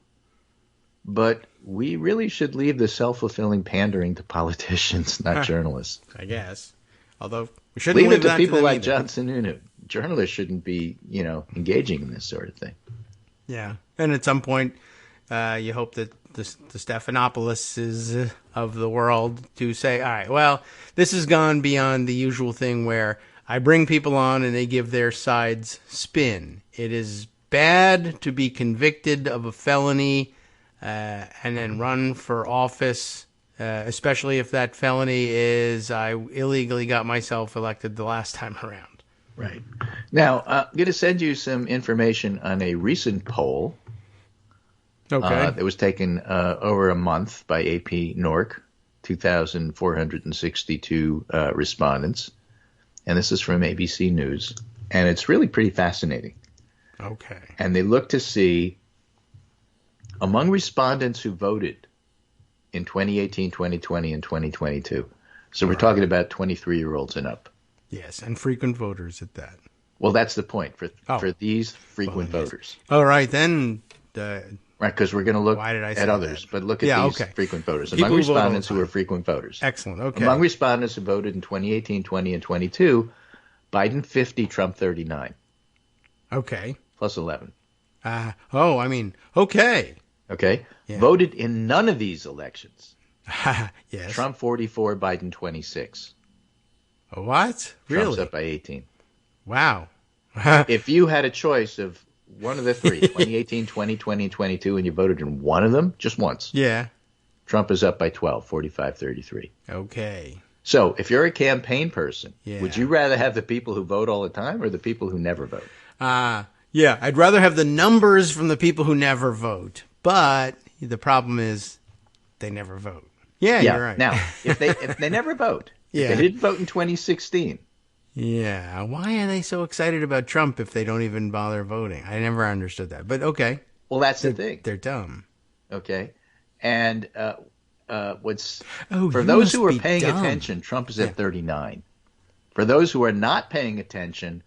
but we really should leave the self-fulfilling pandering to politicians, not journalists. I guess. Although we shouldn't leave it to that people to like either. John Sununu. Journalists shouldn't be, engaging in this sort of thing. Yeah. And at some point, you hope that the Stephanopouloses of the world to say, all right, well, this has gone beyond the usual thing where I bring people on and they give their side's spin. It is bad to be convicted of a felony and then run for office, especially if that felony is I illegally got myself elected the last time around. Right. Now, I'm going to send you some information on a recent poll. Okay. That was taken over a month by AP NORC, 2,462 respondents. And this is from ABC News. And it's really pretty fascinating. Okay. And they look to see, among respondents who voted in 2018, 2020, and 2022. So we're talking about 23-year-olds and up. Yes, and frequent voters at that. Well, that's the point for these frequent voters. All right, then. Right, because we're going to look at others, that? but look at these frequent voters. People Among respondents who are frequent voters. Excellent, okay. Among respondents who voted in 2018, 20, and 22, Biden 50, Trump 39. Okay. Plus 11. Okay. Okay? Yeah. Voted in none of these elections. Yes. Trump 44, Biden 26. What? Really? Trump's up by 18. Wow. If you had a choice of one of the three, 2018, 2020, and 22, and you voted in one of them, just once. Yeah. Trump is up by 12, 45-33. Okay. So if you're a campaign person, Yeah. would you rather have the people who vote all the time or the people who never vote? Yeah, I'd rather have the numbers from the people who never vote. But the problem is they never vote. Yeah, you're right. Now, if they never vote, Yeah. if they didn't vote in 2016, yeah, why are they so excited about Trump if they don't even bother voting? I never understood that. But okay. well, that's the thing. They're dumb. Okay, and for you those who are must be paying dumb. attention, Trump is at 39. For those who are not paying attention,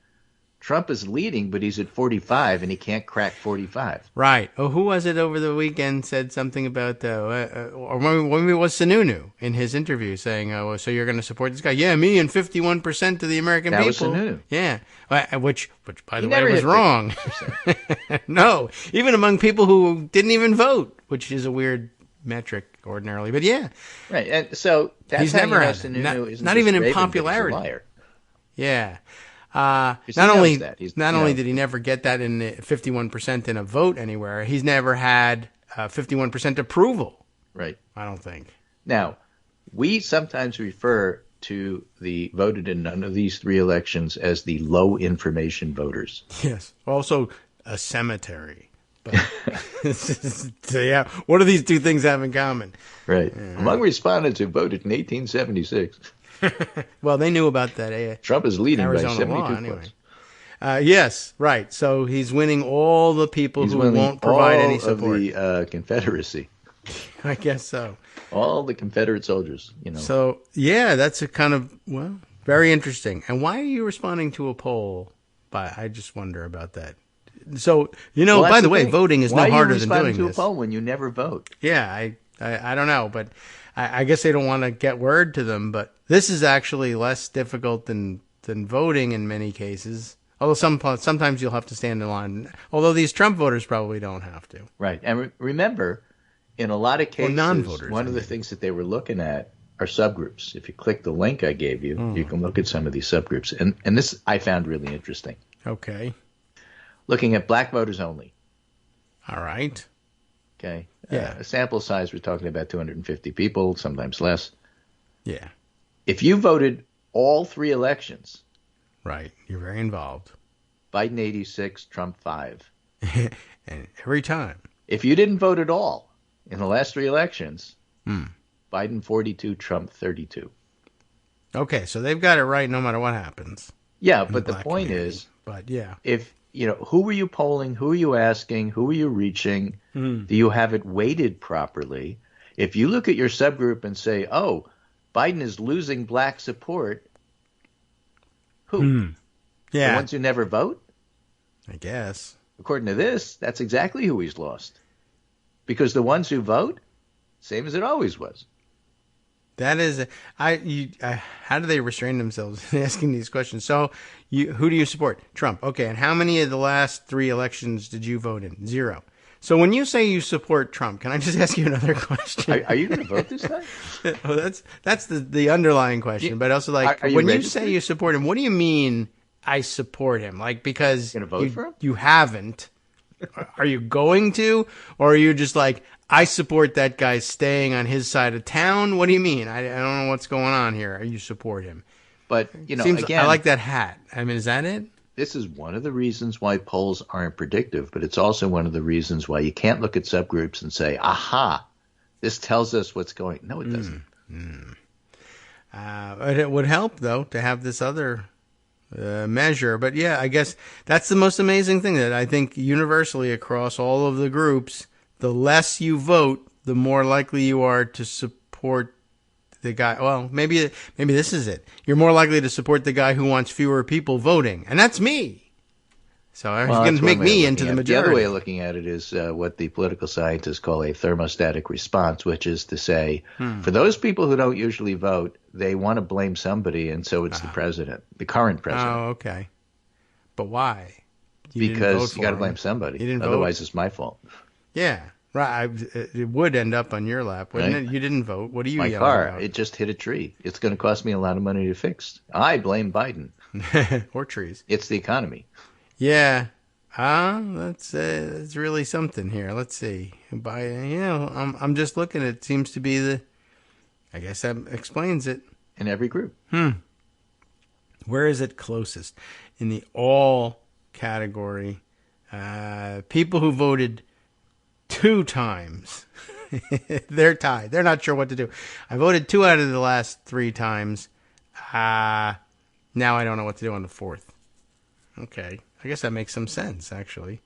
Trump is leading, but he's at 45, and he can't crack 45. Right. Oh, who was it over the weekend said something about, or maybe it was Sununu in his interview saying, so you're going to support this guy? Yeah, me and 51% of the American That people. was Sununu. Yeah. Which by the way, never was hit wrong. No, even among people who didn't even vote, which is a weird metric ordinarily. But yeah. Right, and so that's He's how never you know had Sununu isn't not just even in Raven, but he's a popularity. liar. Yeah. Because he Not knows only that. He's, not only did he never get that in 51% in a vote anywhere, he's never had 51% approval. Right. I don't think. Now, we sometimes refer to the voted in none of these three elections as the low information voters. Yes. Also, a cemetery. But, so yeah, what do these two things have in common? Right. Among respondents who voted in 1876, Well, they knew about that. Trump is leading Arizona by 72 law, points. anyway. Yes, right. So he's winning all the people He's who winning won't provide all any support. of the Confederacy, I guess so. all the Confederate soldiers. So yeah, that's a kind of very interesting. And why are you responding to a poll? I just wonder about that. So Well, by that's the way, thing. voting is Why no harder are you than responding doing to this. a poll when you never vote? Yeah, I don't know, but I guess they don't want to get word to them. But this is actually less difficult than voting in many cases. Although sometimes you'll have to stand in line. Although these Trump voters probably don't have to. Right. And remember, in a lot of cases, non-voters, one of the things that they were looking at are subgroups. If you click the link I gave you, you can look at some of these subgroups. And this I found really interesting. Okay. Looking at black voters only. All right. Okay. Yeah. A sample size, we're talking about 250 people, sometimes less. Yeah. If you voted all three elections, Right. You're very involved. Biden 86, Trump 5. And every time. If you didn't vote at all in the last three elections, Biden 42, Trump 32. Okay, so they've got it right no matter what happens. Yeah, but the black point community. is, But yeah. if who were you polling? Who are you asking? Who are you reaching? Do you have it weighted properly? If you look at your subgroup and say, oh, Biden is losing black support. Who? Yeah. The ones who never vote? I guess. According to this, that's exactly who he's lost. Because the ones who vote, same as it always was. That is, how do they restrain themselves in asking these questions? So, who do you support? Trump. Okay, and how many of the last 3 elections did you vote in? 0. So when you say you support Trump, can I just ask you another question? Are you going to vote this time? Well, that's the underlying question. But also, like, when you say you support him, what do you mean I support him? Like, because you're going to vote for him? You haven't. Are you going to? Or are you just like, I support that guy staying on his side of town? What do you mean? I don't know what's going on here. You support him. But, again, I like that hat. I mean, is that it? This is one of the reasons why polls aren't predictive, but it's also one of the reasons why you can't look at subgroups and say, aha, this tells us what's going. No, it doesn't. It would help, though, to have this other measure. But, yeah, I guess that's the most amazing thing that I think universally across all of the groups, the less you vote, the more likely you are to support the guy. Well, maybe this is it. You're more likely to support the guy who wants fewer people voting, and that's me. So he's going to make me into the majority. The other way of looking at it is what the political scientists call a thermostatic response, which is to say, for those people who don't usually vote, they want to blame somebody, and so it's the president, the current president. Oh, okay. But why? Because you got to blame somebody. Otherwise, it's my fault. Yeah. Right, it would end up on your lap, wouldn't it? You didn't vote. What are you yelling about? My car, it just hit a tree. It's going to cost me a lot of money to fix. I blame Biden. Or trees. It's the economy. Yeah. That's really something here. Let's see. I'm just looking. It seems to be I guess that explains it. In every group. Where is it closest? In the all category, people who voted 2 times. They're tied. They're not sure what to do. I voted 2 out of the last 3 times. Now I don't know what to do on the 4th. Okay. I guess that makes some sense, actually.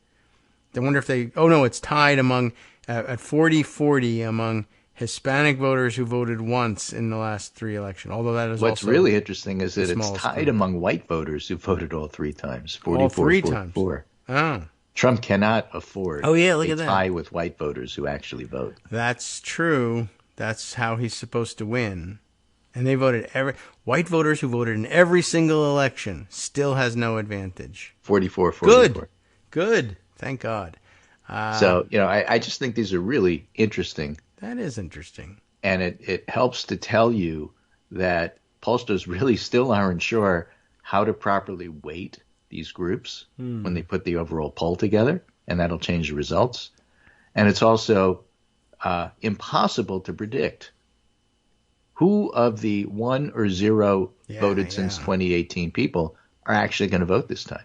I wonder if it's tied among, at 40-40 among Hispanic voters who voted once in the last 3 elections. Although that is What's really interesting is that it's tied among white voters who voted all 3 times. 44, all 3 times. 44. Oh. Trump cannot afford look at that. tie with white voters who actually vote. That's true. That's how he's supposed to win. And they voted white voters who voted in every single election still has no advantage. 44. Good. Thank God. So, I just think these are really interesting. That is interesting. And it helps to tell you that pollsters really still aren't sure how to properly weight these groups when they put the overall poll together, and that'll change the results. And it's also impossible to predict who of the 1 or 0 voted since 2018 people are actually going to vote this time.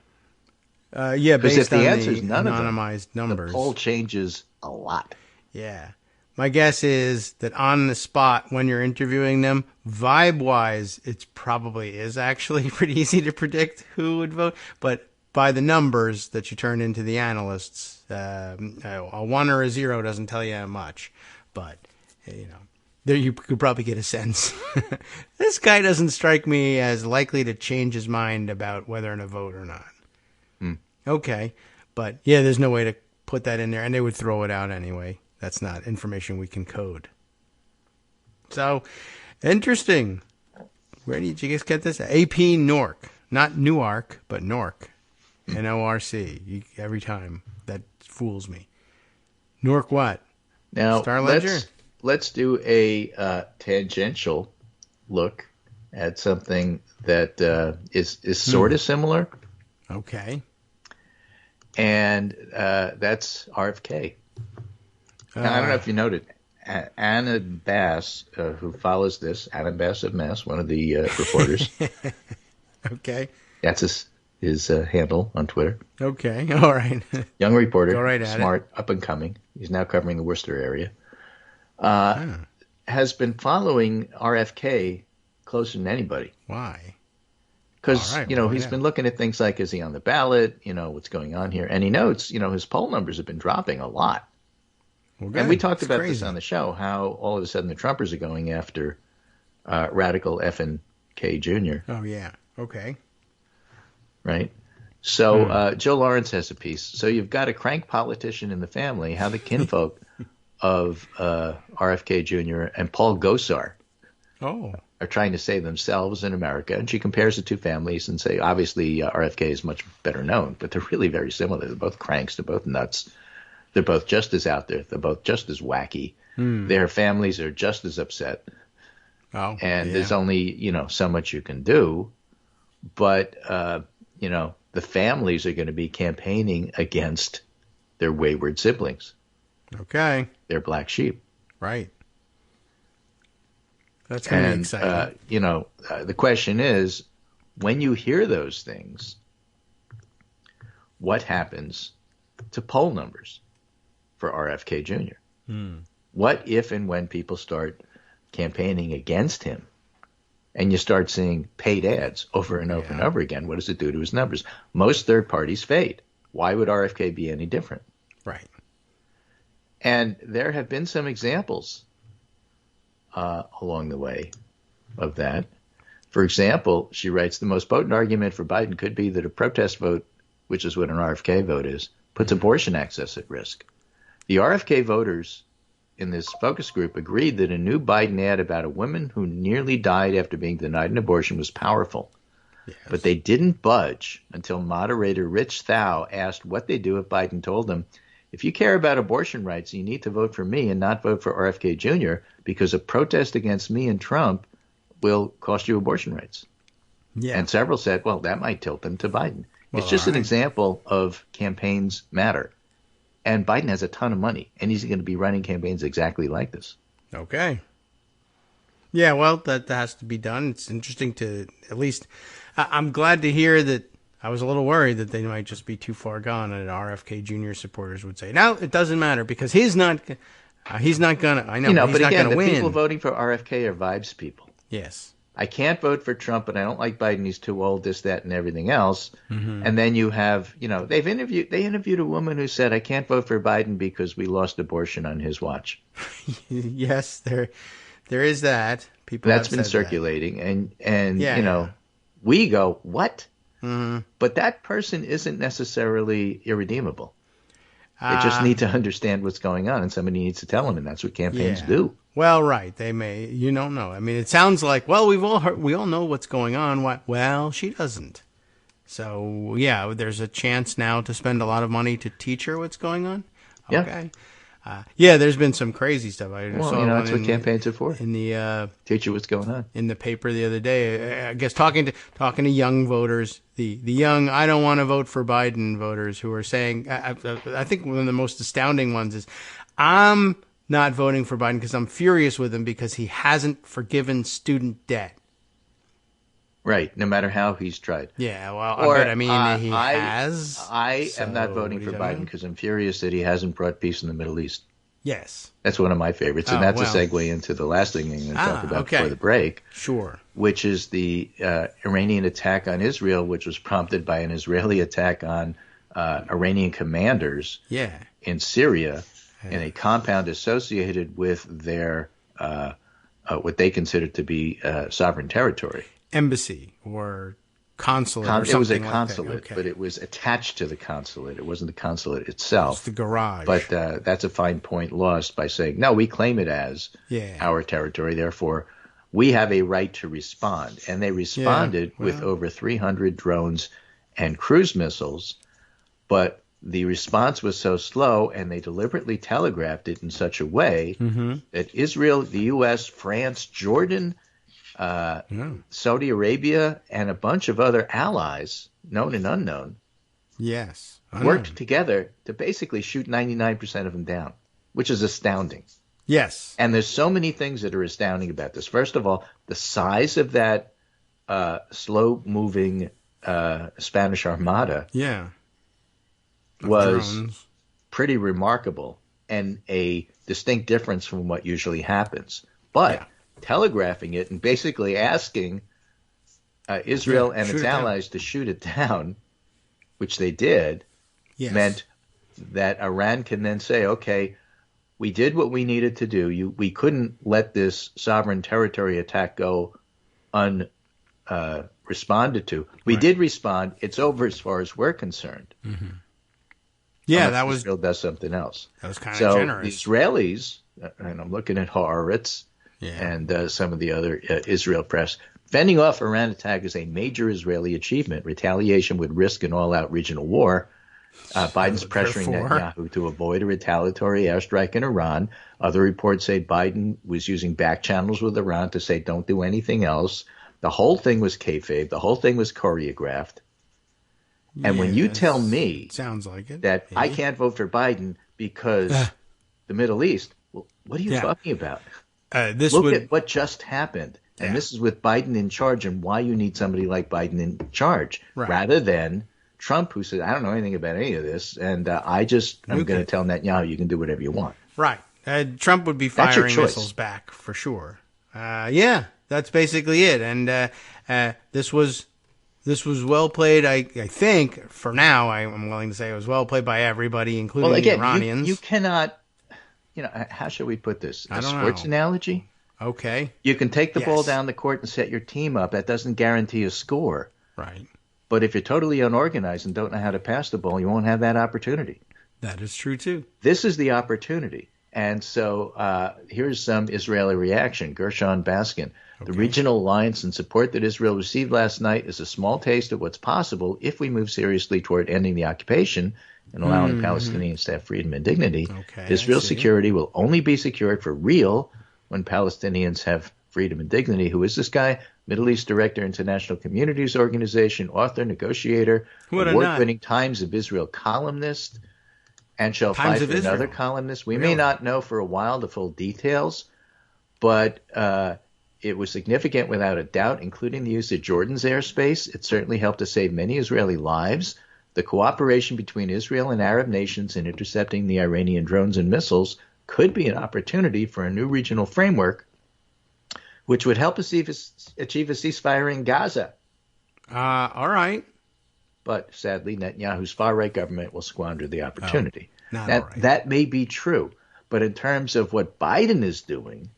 Based if the on answer is the none anonymized of them, numbers. The poll changes a lot. Yeah. My guess is that on the spot when you're interviewing them, vibe-wise, it probably is actually pretty easy to predict who would vote. But by the numbers that you turn into the analysts, a 1 or a 0 doesn't tell you much. But, there you could probably get a sense. This guy doesn't strike me as likely to change his mind about whether to vote or not. Okay. But, yeah, there's no way to put that in there. And they would throw it out anyway. That's not information we can code. So, interesting. Where did you guys get this? AP Nork. Not Newark, but Nork. N-O-R-C. Every time. That fools me. Nork what? Now, Star Ledger? Let's do a tangential look at something that is sort of similar. Okay. And that's RFK. Now, I don't know if you noted, Anna Bass, who follows this, Anna Bass of Mass, one of the reporters. Okay. That's his handle on Twitter. Okay, all right. Young reporter, Go right at smart, up and coming. He's now covering the Worcester area. Has been following RFK closer than anybody. Why? Because, he's been looking at things like, is he on the ballot? What's going on here? And he notes, his poll numbers have been dropping a lot. Well, and we talked about this on the show, how all of a sudden the Trumpers are going after Radical F&K Jr. Oh, yeah. Okay. Right? So Joe Lawrence has a piece. So you've got a crank politician in the family, how the kinfolk of RFK Jr. and Paul Gosar are trying to save themselves in America. And she compares the two families and say, obviously, RFK is much better known, but they're really very similar. They're both cranks. They're both nuts. They're both just as out there. They're both just as wacky. Their families are just as upset. And there's only, so much you can do. But, the families are going to be campaigning against their wayward siblings. Okay. They're black sheep. Right. That's going to be exciting. The question is, when you hear those things, what happens to poll numbers for RFK Jr.? What if and when people start campaigning against him and you start seeing paid ads over and over and over again? What does it do to his numbers? Most third parties fade. Why would RFK be any different? Right. And there have been some examples along the way of that. For example, she writes, the most potent argument for Biden could be that a protest vote, which is what an RFK vote is, puts abortion access at risk. The RFK voters in this focus group agreed that a new Biden ad about a woman who nearly died after being denied an abortion was powerful. Yes. But they didn't budge until moderator Rich Thau asked what they'd do if Biden told them, if you care about abortion rights, you need to vote for me and not vote for RFK Jr. because a protest against me and Trump will cost you abortion rights. Yeah. And several said, well, that might tilt them to Biden. Well, it's just an example of campaigns matter. And Biden has a ton of money, and he's going to be running campaigns exactly like this. Okay. Yeah, well, that has to be done. It's interesting to at least I'm glad to hear that. I was a little worried that they might just be too far gone, and RFK Jr. supporters would say, no, it doesn't matter because he's not going to, I know, he's not going to win. People voting for RFK are vibes people. Yes. I can't vote for Trump, but I don't like Biden. He's too old, this, that, and everything else. Mm-hmm. And then you have, they interviewed a woman who said, I can't vote for Biden because we lost abortion on his watch. Yes, there is that. People that's been circulating. That. And we go, what? Mm-hmm. But that person isn't necessarily irredeemable. They just need to understand what's going on, and somebody needs to tell them, and that's what campaigns do. Well, right. They may. You don't know. I mean, it sounds like, well, we all know what's going on. Why? Well, she doesn't. So, yeah, there's a chance now to spend a lot of money to teach her what's going on. Okay. There's been some crazy stuff. That's what campaigns are for. In the teach you what's going on. In the paper the other day, I guess talking to young voters, the young I don't want to vote for Biden voters who are saying, I think one of the most astounding ones is, I'm not voting for Biden because I'm furious with him because he hasn't forgiven student debt. Right, no matter how he's tried. Yeah, well, he has. I am not voting for Biden because I'm furious that he hasn't brought peace in the Middle East. Yes. That's one of my favorites, and that's a segue into the last thing I'm going to talk about before the break. Sure. Which is the Iranian attack on Israel, which was prompted by an Israeli attack on Iranian commanders in Syria in a compound associated with their what they considered to be sovereign territory. Embassy or consulate or something. It was a consulate, but it was attached to the consulate. It wasn't the consulate itself. It's the garage. But that's a fine point lost by saying, no, we claim it as our territory. Therefore, we have a right to respond. And they responded with over 300 drones and cruise missiles. But the response was so slow, and they deliberately telegraphed it in such a way that Israel, the U.S., France, Jordan, Saudi Arabia, and a bunch of other allies, known and unknown, worked together to basically shoot 99% of them down, which is astounding. Yes. And there's so many things that are astounding about this. First of all, the size of that slow-moving Spanish Armada was pretty remarkable and a distinct difference from what usually happens. But telegraphing it and basically asking Israel and its allies to shoot it down, which they did, meant that Iran can then say, okay, we did what we needed to do. We couldn't let this sovereign territory attack go unresponded to. We did respond. It's over as far as we're concerned. Mm-hmm. Yeah, that was Israel does something else. That was kind of generous. The Israelis, and I'm looking at Haaretz and some of the other Israel press, fending off Iran attack is a major Israeli achievement. Retaliation would risk an all-out regional war. Biden's pressuring Netanyahu to avoid a retaliatory airstrike in Iran. Other reports say Biden was using back channels with Iran to say don't do anything else. The whole thing was kayfabe. The whole thing was choreographed. And when you tell me sounds like it, that I can't vote for Biden because the Middle East, well, what are you talking about? Look at what just happened. And this is with Biden in charge and why you need somebody like Biden in charge rather than Trump, who said, I don't know anything about any of this, and I'm going to tell Netanyahu you can do whatever you want. Right. Trump would be firing missiles back for sure. That's basically it. And this was well played, I think, for now. I'm willing to say it was well played by everybody, including the Iranians. You cannot, how should we put this? A sports analogy? Okay. You can take the ball down the court and set your team up. That doesn't guarantee a score. Right. But if you're totally unorganized and don't know how to pass the ball, you won't have that opportunity. That is true, too. This is the opportunity. And so here's some Israeli reaction. Gershon Baskin. The regional alliance and support that Israel received last night is a small taste of what's possible if we move seriously toward ending the occupation and allowing Palestinians to have freedom and dignity. Israel's security will only be secured for real when Palestinians have freedom and dignity. Who is this guy? Middle East Director, International Communities Organization, author, negotiator, award-winning Times of Israel columnist, and shall fight for another columnist. We may not know for a while the full details, but it was significant without a doubt, including the use of Jordan's airspace. It certainly helped to save many Israeli lives. The cooperation between Israel and Arab nations in intercepting the Iranian drones and missiles could be an opportunity for a new regional framework which would help achieve a ceasefire in Gaza. All right. But sadly, Netanyahu's far-right government will squander the opportunity. Right. That may be true, but in terms of what Biden is doing,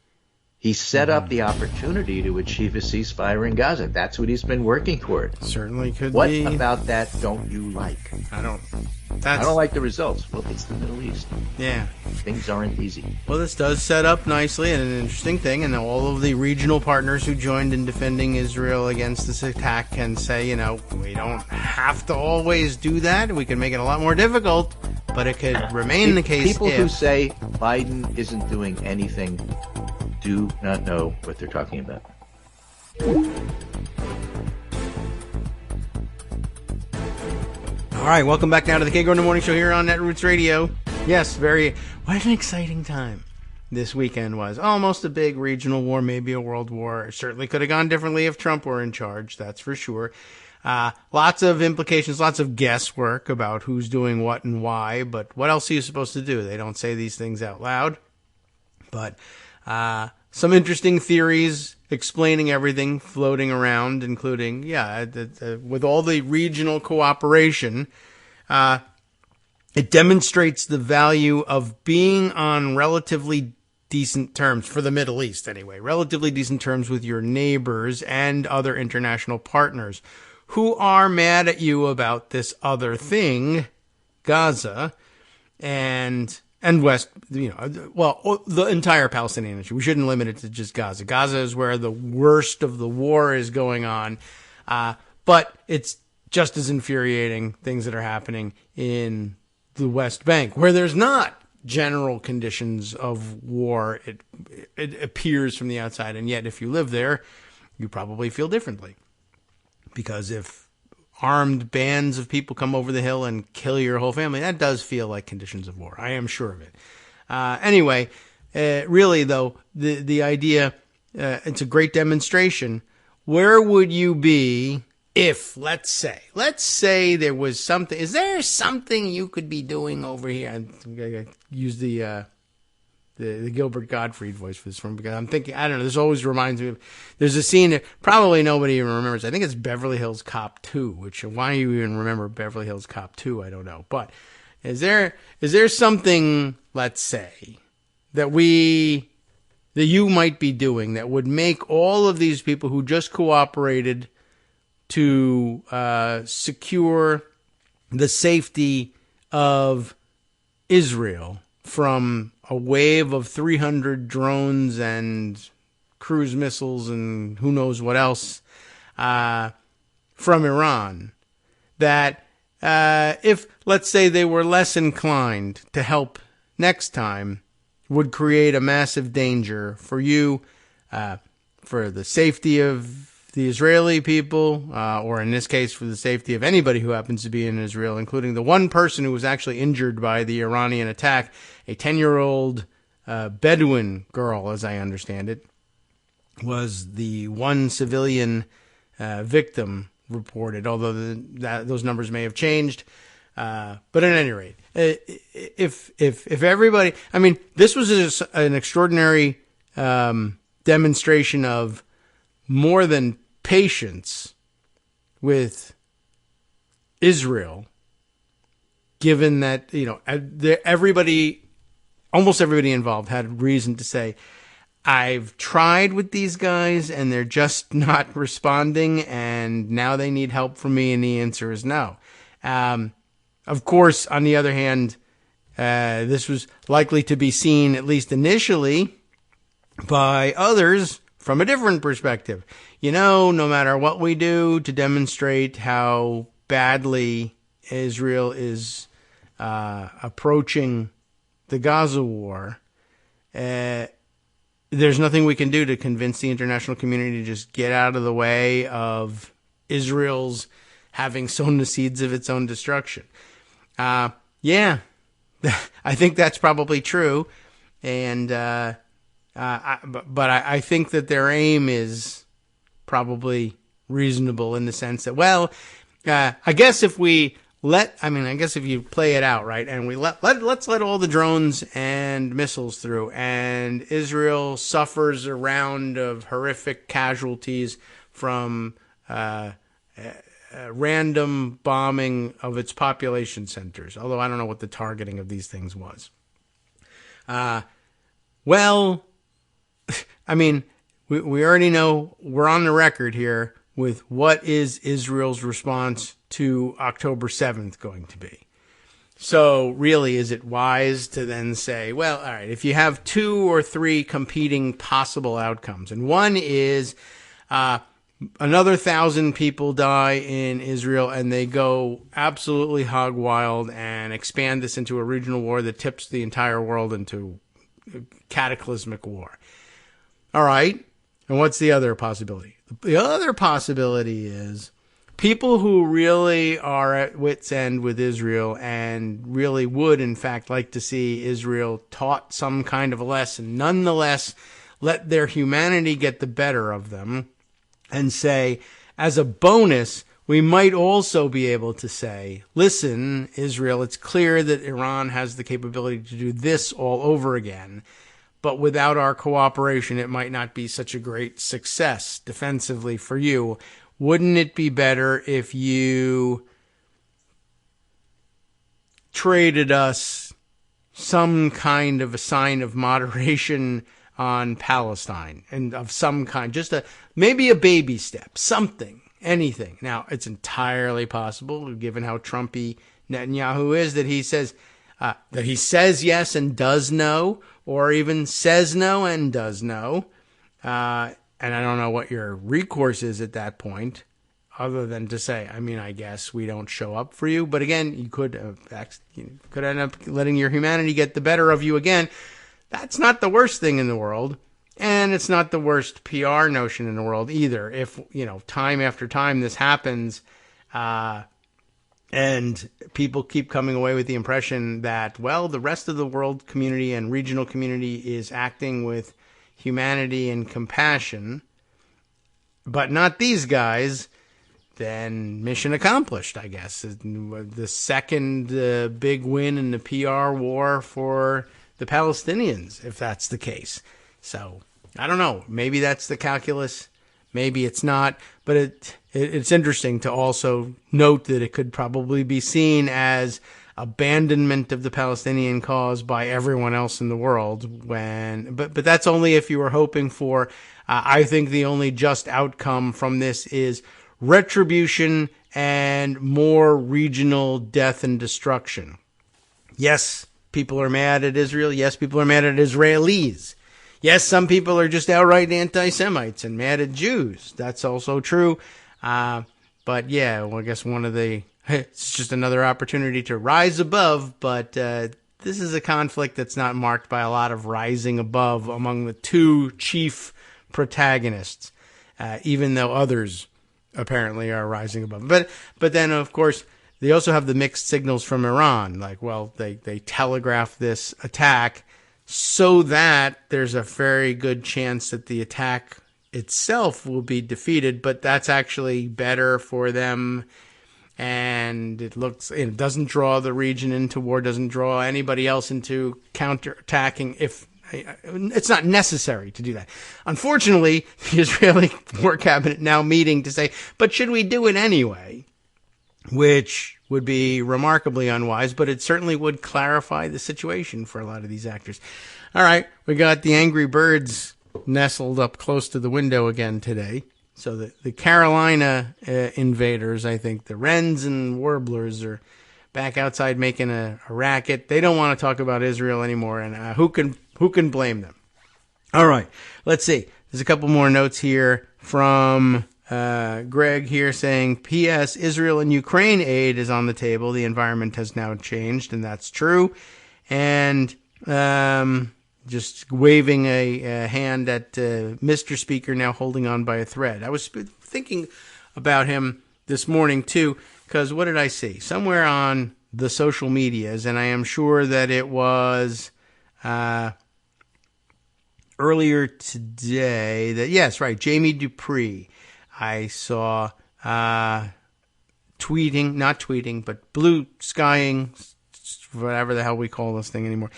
he set up the opportunity to achieve a ceasefire in Gaza. That's what he's been working toward. Certainly could be. What about that don't you like? I don't like the results. Well, it's the Middle East. Yeah. Things aren't easy. Well, this does set up nicely and an interesting thing, and all of the regional partners who joined in defending Israel against this attack can say, we don't have to always do that. We can make it a lot more difficult, but it could remain the case. People who say Biden isn't doing anything do not know what they're talking about. All right, welcome back now to the Kagro in the Morning Show here on Netroots Radio. Yes, what an exciting time this weekend was. Almost a big regional war, maybe a world war. It certainly could have gone differently if Trump were in charge, that's for sure. Lots of implications, lots of guesswork about who's doing what and why, but what else are you supposed to do? They don't say these things out loud. But some interesting theories explaining everything floating around, including, with all the regional cooperation, it demonstrates the value of being on relatively decent terms, for the Middle East anyway, relatively decent terms with your neighbors and other international partners who are mad at you about this other thing, Gaza, and West, the entire Palestinian issue. We shouldn't limit it to just Gaza. Gaza is where the worst of the war is going on. But it's just as infuriating things that are happening in the West Bank, where there's not general conditions of war. It appears from the outside. And yet, if you live there, you probably feel differently. Because if armed bands of people come over the hill and kill your whole family, that does feel like conditions of war. I am sure of it. Anyway, really, though, the idea, it's a great demonstration. Where would you be if, let's say there was something, is there something you could be doing over here? I use the Gilbert Gottfried voice for this one because I'm thinking, I don't know, this always reminds me of, there's a scene that probably nobody even remembers. I think it's Beverly Hills Cop 2, which, why you even remember Beverly Hills Cop 2, I don't know. But is there something, let's say, that you might be doing that would make all of these people who just cooperated to secure the safety of Israel from a wave of 300 drones and cruise missiles and who knows what else from Iran, that if, let's say, they were less inclined to help next time, would create a massive danger for you, for the safety of the Israeli people, or in this case, for the safety of anybody who happens to be in Israel, including the one person who was actually injured by the Iranian attack, a 10-year-old Bedouin girl, as I understand it, was the one civilian victim reported, although those numbers may have changed. But at any rate, if everybody, I mean, this was an extraordinary demonstration of more than patience with Israel, given that, almost everybody involved had reason to say, I've tried with these guys and they're just not responding, and now they need help from me, and the answer is no. Of course, on the other hand, this was likely to be seen, at least initially, by others from a different perspective. No matter what we do to demonstrate how badly Israel is approaching the Gaza war, there's nothing we can do to convince the international community to just get out of the way of Israel's having sown the seeds of its own destruction. Yeah, I think that's probably true. And, but I think that their aim is probably reasonable in the sense that, well, I guess if you play it out, right, and let's let all the drones and missiles through, and Israel suffers a round of horrific casualties from random bombing of its population centers, although I don't know what the targeting of these things was. Well, I mean, we already know, we're on the record here with what is Israel's response to October 7th going to be. So really, is it wise to then say, well, all right, if you have 2 or 3 competing possible outcomes, and one is another 1,000 people die in Israel and they go absolutely hog wild and expand this into a regional war that tips the entire world into cataclysmic war. All right. And what's the other possibility? The other possibility is people who really are at wit's end with Israel and really would, in fact, like to see Israel taught some kind of a lesson, nonetheless let their humanity get the better of them, and say, as a bonus, we might also be able to say, listen, Israel, it's clear that Iran has the capability to do this all over again, but without our cooperation, it might not be such a great success defensively for you. Wouldn't it be better if you traded us some kind of a sign of moderation on Palestine, and of some kind, just maybe a baby step, something, anything. Now, it's entirely possible, given how Trumpy Netanyahu is, that he says yes and does no, or even says no and does no. And I don't know what your recourse is at that point, other than to say, I guess we don't show up for you. But again, you could end up letting your humanity get the better of you again. That's not the worst thing in the world, and it's not the worst PR notion in the world either. If, time after time this happens, and people keep coming away with the impression that, well, the rest of the world community and regional community is acting with humanity and compassion, but not these guys, then mission accomplished, I guess. The second big win in the PR war for the Palestinians, if that's the case. So, I don't know. Maybe that's the calculus. Maybe it's not. But it's interesting to also note that it could probably be seen as abandonment of the Palestinian cause by everyone else in the world. But that's only if you were hoping for, I think the only just outcome from this is retribution and more regional death and destruction. Yes, people are mad at Israel. Yes, people are mad at Israelis. Yes, some people are just outright anti-Semites and mad at Jews. That's also true. But yeah, well, I guess it's just another opportunity to rise above. But this is a conflict that's not marked by a lot of rising above among the two chief protagonists, even though others apparently are rising above. But then, of course, they also have the mixed signals from Iran. Like, well, they telegraph this attack so that there's a very good chance that the attack itself will be defeated, but that's actually better for them. And it doesn't draw the region into war, doesn't draw anybody else into counterattacking if it's not necessary to do that. Unfortunately, the Israeli War Cabinet now meeting to say, but should we do it anyway? Which would be remarkably unwise, but it certainly would clarify the situation for a lot of these actors. All right, we got the angry birds nestled up close to the window again today. So the Carolina invaders, I think, the wrens and warblers are back outside making a racket. They don't want to talk about Israel anymore, and who can blame them? All right, let's see. There's a couple more notes here from Greg here saying, P.S. Israel and Ukraine aid is on the table. The environment has now changed, and that's true. And just waving a hand at Mr. Speaker, now holding on by a thread. I was thinking about him this morning, too, because what did I see? Somewhere on the social medias, and I am sure that it was earlier today, Jamie Dupree. I saw tweeting, but blue skying, whatever the hell we call this thing anymore.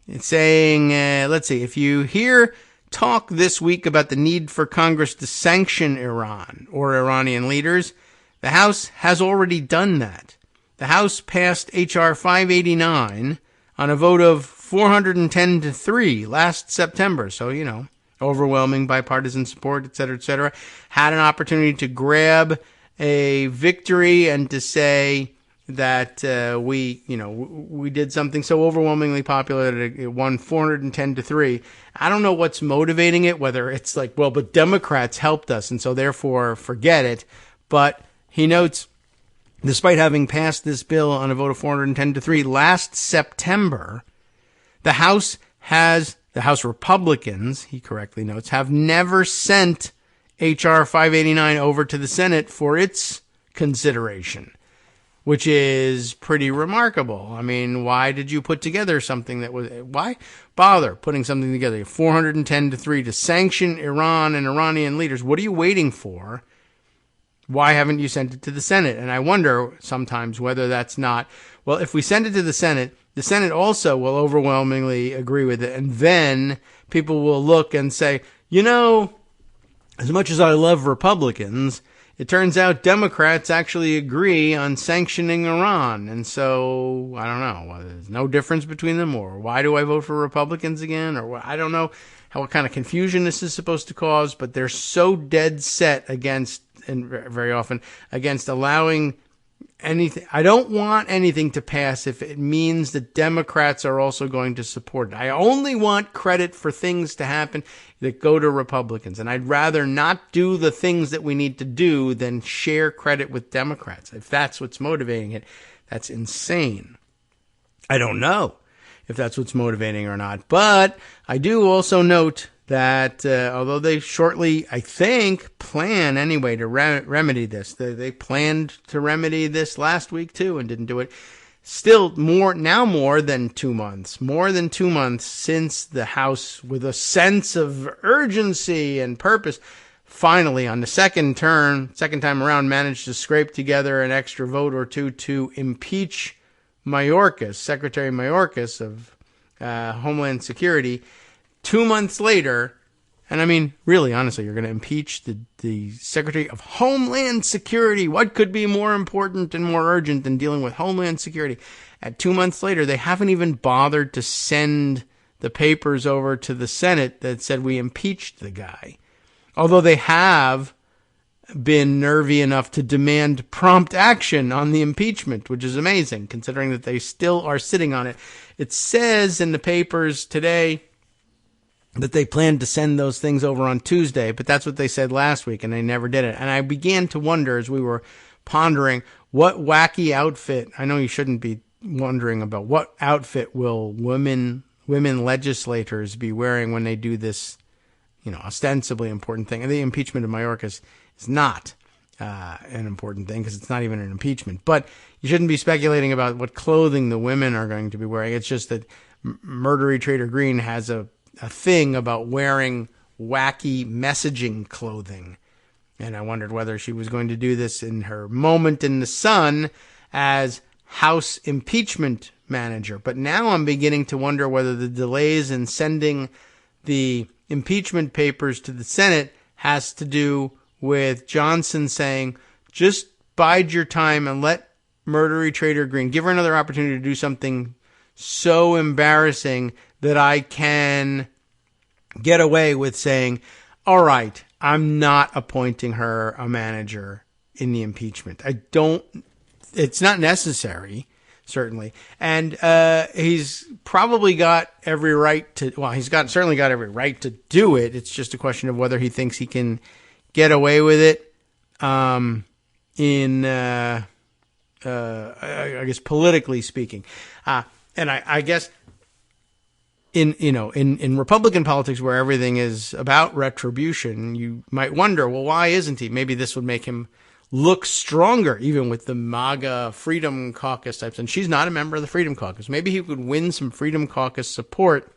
It's saying, let's see, if you hear talk this week about the need for Congress to sanction Iran or Iranian leaders, the House has already done that. The House passed H.R. 589 on a vote of 410-3 last September. So, overwhelming bipartisan support, et cetera, had an opportunity to grab a victory and to say that we did something so overwhelmingly popular that it won 410-3. I don't know what's motivating it, whether it's like, well, but Democrats helped us, and so therefore forget it. But he notes, despite having passed this bill on a vote of 410-3 last September, the House Republicans, he correctly notes, have never sent H.R. 589 over to the Senate for its consideration, which is pretty remarkable. I mean, why did you put together something why bother putting something together? 410-3 to sanction Iran and Iranian leaders. What are you waiting for? Why haven't you sent it to the Senate? And I wonder sometimes whether that's not, well, if we send it to the Senate also will overwhelmingly agree with it. And then people will look and say, as much as I love Republicans, it turns out Democrats actually agree on sanctioning Iran. And so, I don't know, there's no difference between them, or why do I vote for Republicans again? Or I don't know what kind of confusion this is supposed to cause, but they're so dead set against, and very often, against allowing anything. I don't want anything to pass if it means that Democrats are also going to support it. I only want credit for things to happen that go to Republicans. And I'd rather not do the things that we need to do than share credit with Democrats. If that's what's motivating it, that's insane. I don't know if that's what's motivating or not. But I do also note that although they shortly, I think, plan anyway to remedy this. They planned to remedy this last week too and didn't do it. Still more than 2 months. More than 2 months since the House, with a sense of urgency and purpose, finally on the second time around, managed to scrape together an extra vote or two to impeach Mayorkas, Secretary Mayorkas of Homeland Security. 2 months later, And I mean, really, honestly, you're going to impeach the Secretary of Homeland Security. What could be more important and more urgent than dealing with Homeland Security? At 2 months later, they haven't even bothered to send the papers over to the Senate that said we impeached the guy. Although they have been nervy enough to demand prompt action on the impeachment, which is amazing, considering that they still are sitting on it. It says in the papers today that they planned to send those things over on Tuesday, but that's what they said last week, and they never did it. And I began to wonder as we were pondering what wacky outfit, I know you shouldn't be wondering about, what outfit will women legislators be wearing when they do this, ostensibly important thing. And the impeachment of Mayorkas is not an important thing because it's not even an impeachment. But you shouldn't be speculating about what clothing the women are going to be wearing. It's just that Murdery Trader Green has a thing about wearing wacky messaging clothing. And I wondered whether she was going to do this in her moment in the sun as House impeachment manager. But now I'm beginning to wonder whether the delays in sending the impeachment papers to the Senate has to do with Johnson saying, just bide your time and let Murdery Trader Green, give her another opportunity to do something so embarrassing that I can get away with saying, all right, I'm not appointing her a manager in the impeachment. It's not necessary, certainly. And he's probably got every right to, certainly got every right to do it. It's just a question of whether he thinks he can get away with it I guess politically speaking. And I guess in Republican politics where everything is about retribution, you might wonder, well, why isn't he? Maybe this would make him look stronger, even with the MAGA Freedom Caucus types. And she's not a member of the Freedom Caucus. Maybe he could win some Freedom Caucus support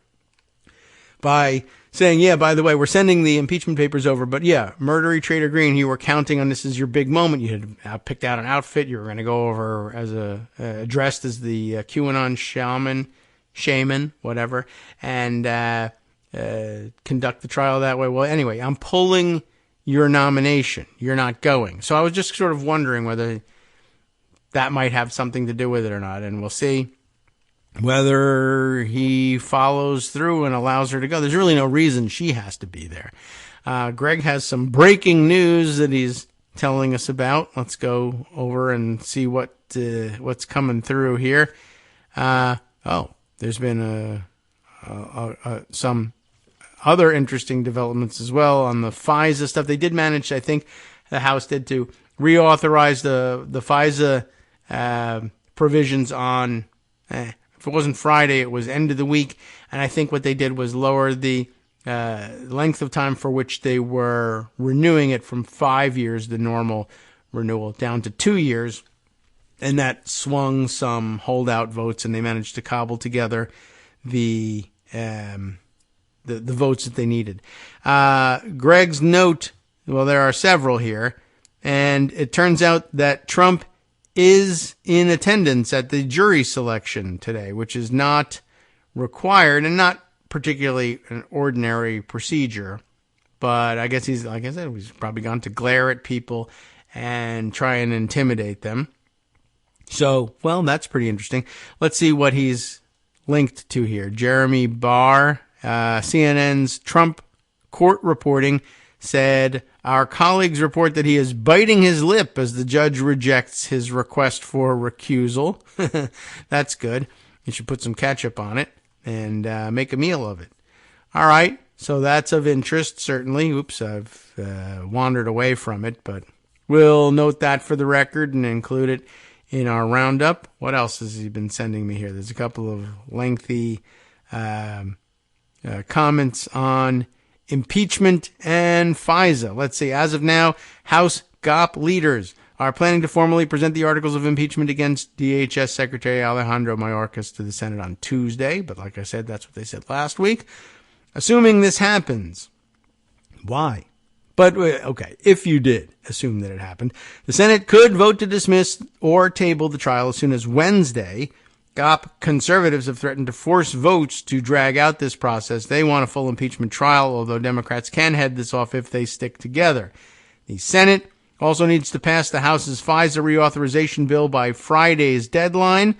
by saying, yeah, by the way, we're sending the impeachment papers over, but yeah, Murdery Trader Green, you were counting on this as your big moment. You had picked out an outfit. You were going to go over as dressed as the QAnon shaman, whatever, and conduct the trial that way. Well, anyway, I'm pulling your nomination. You're not going. So I was just sort of wondering whether that might have something to do with it or not, and we'll see whether he follows through and allows her to go. There's really no reason she has to be there. Greg has some breaking news that he's telling us about. Let's go over and see what's coming through here. There's been some other interesting developments as well on the FISA stuff. They did manage, I think the House did, to reauthorize the FISA provisions on, if it wasn't Friday, it was end of the week. And I think what they did was lower the length of time for which they were renewing it from 5 years, the normal renewal, down to 2 years. And that swung some holdout votes, and they managed to cobble together the votes that they needed. Greg's note, well, there are several here, and it turns out that Trump is in attendance at the jury selection today, which is not required and not particularly an ordinary procedure. But I guess he's, like I said, he's probably gone to glare at people and try and intimidate them. So, well, that's pretty interesting. Let's see what he's linked to here. Jeremy Barr, CNN's Trump court reporting, said, our colleagues report that he is biting his lip as the judge rejects his request for recusal. That's good. You should put some ketchup on it and make a meal of it. All right, so that's of interest, certainly. Oops, I've wandered away from it, but we'll note that for the record and include it in our roundup. What else has he been sending me here? There's a couple of lengthy comments on impeachment and FISA. Let's see. As of now, House GOP leaders are planning to formally present the articles of impeachment against DHS Secretary Alejandro Mayorkas to the Senate on Tuesday. But like I said, that's what they said last week. Assuming this happens. Why? But, okay, if you did assume that it happened, the Senate could vote to dismiss or table the trial as soon as Wednesday, conservatives have threatened to force votes to drag out this process. They want a full impeachment trial, although Democrats can head this off if they stick together. The Senate also needs to pass the House's FISA reauthorization bill by Friday's deadline.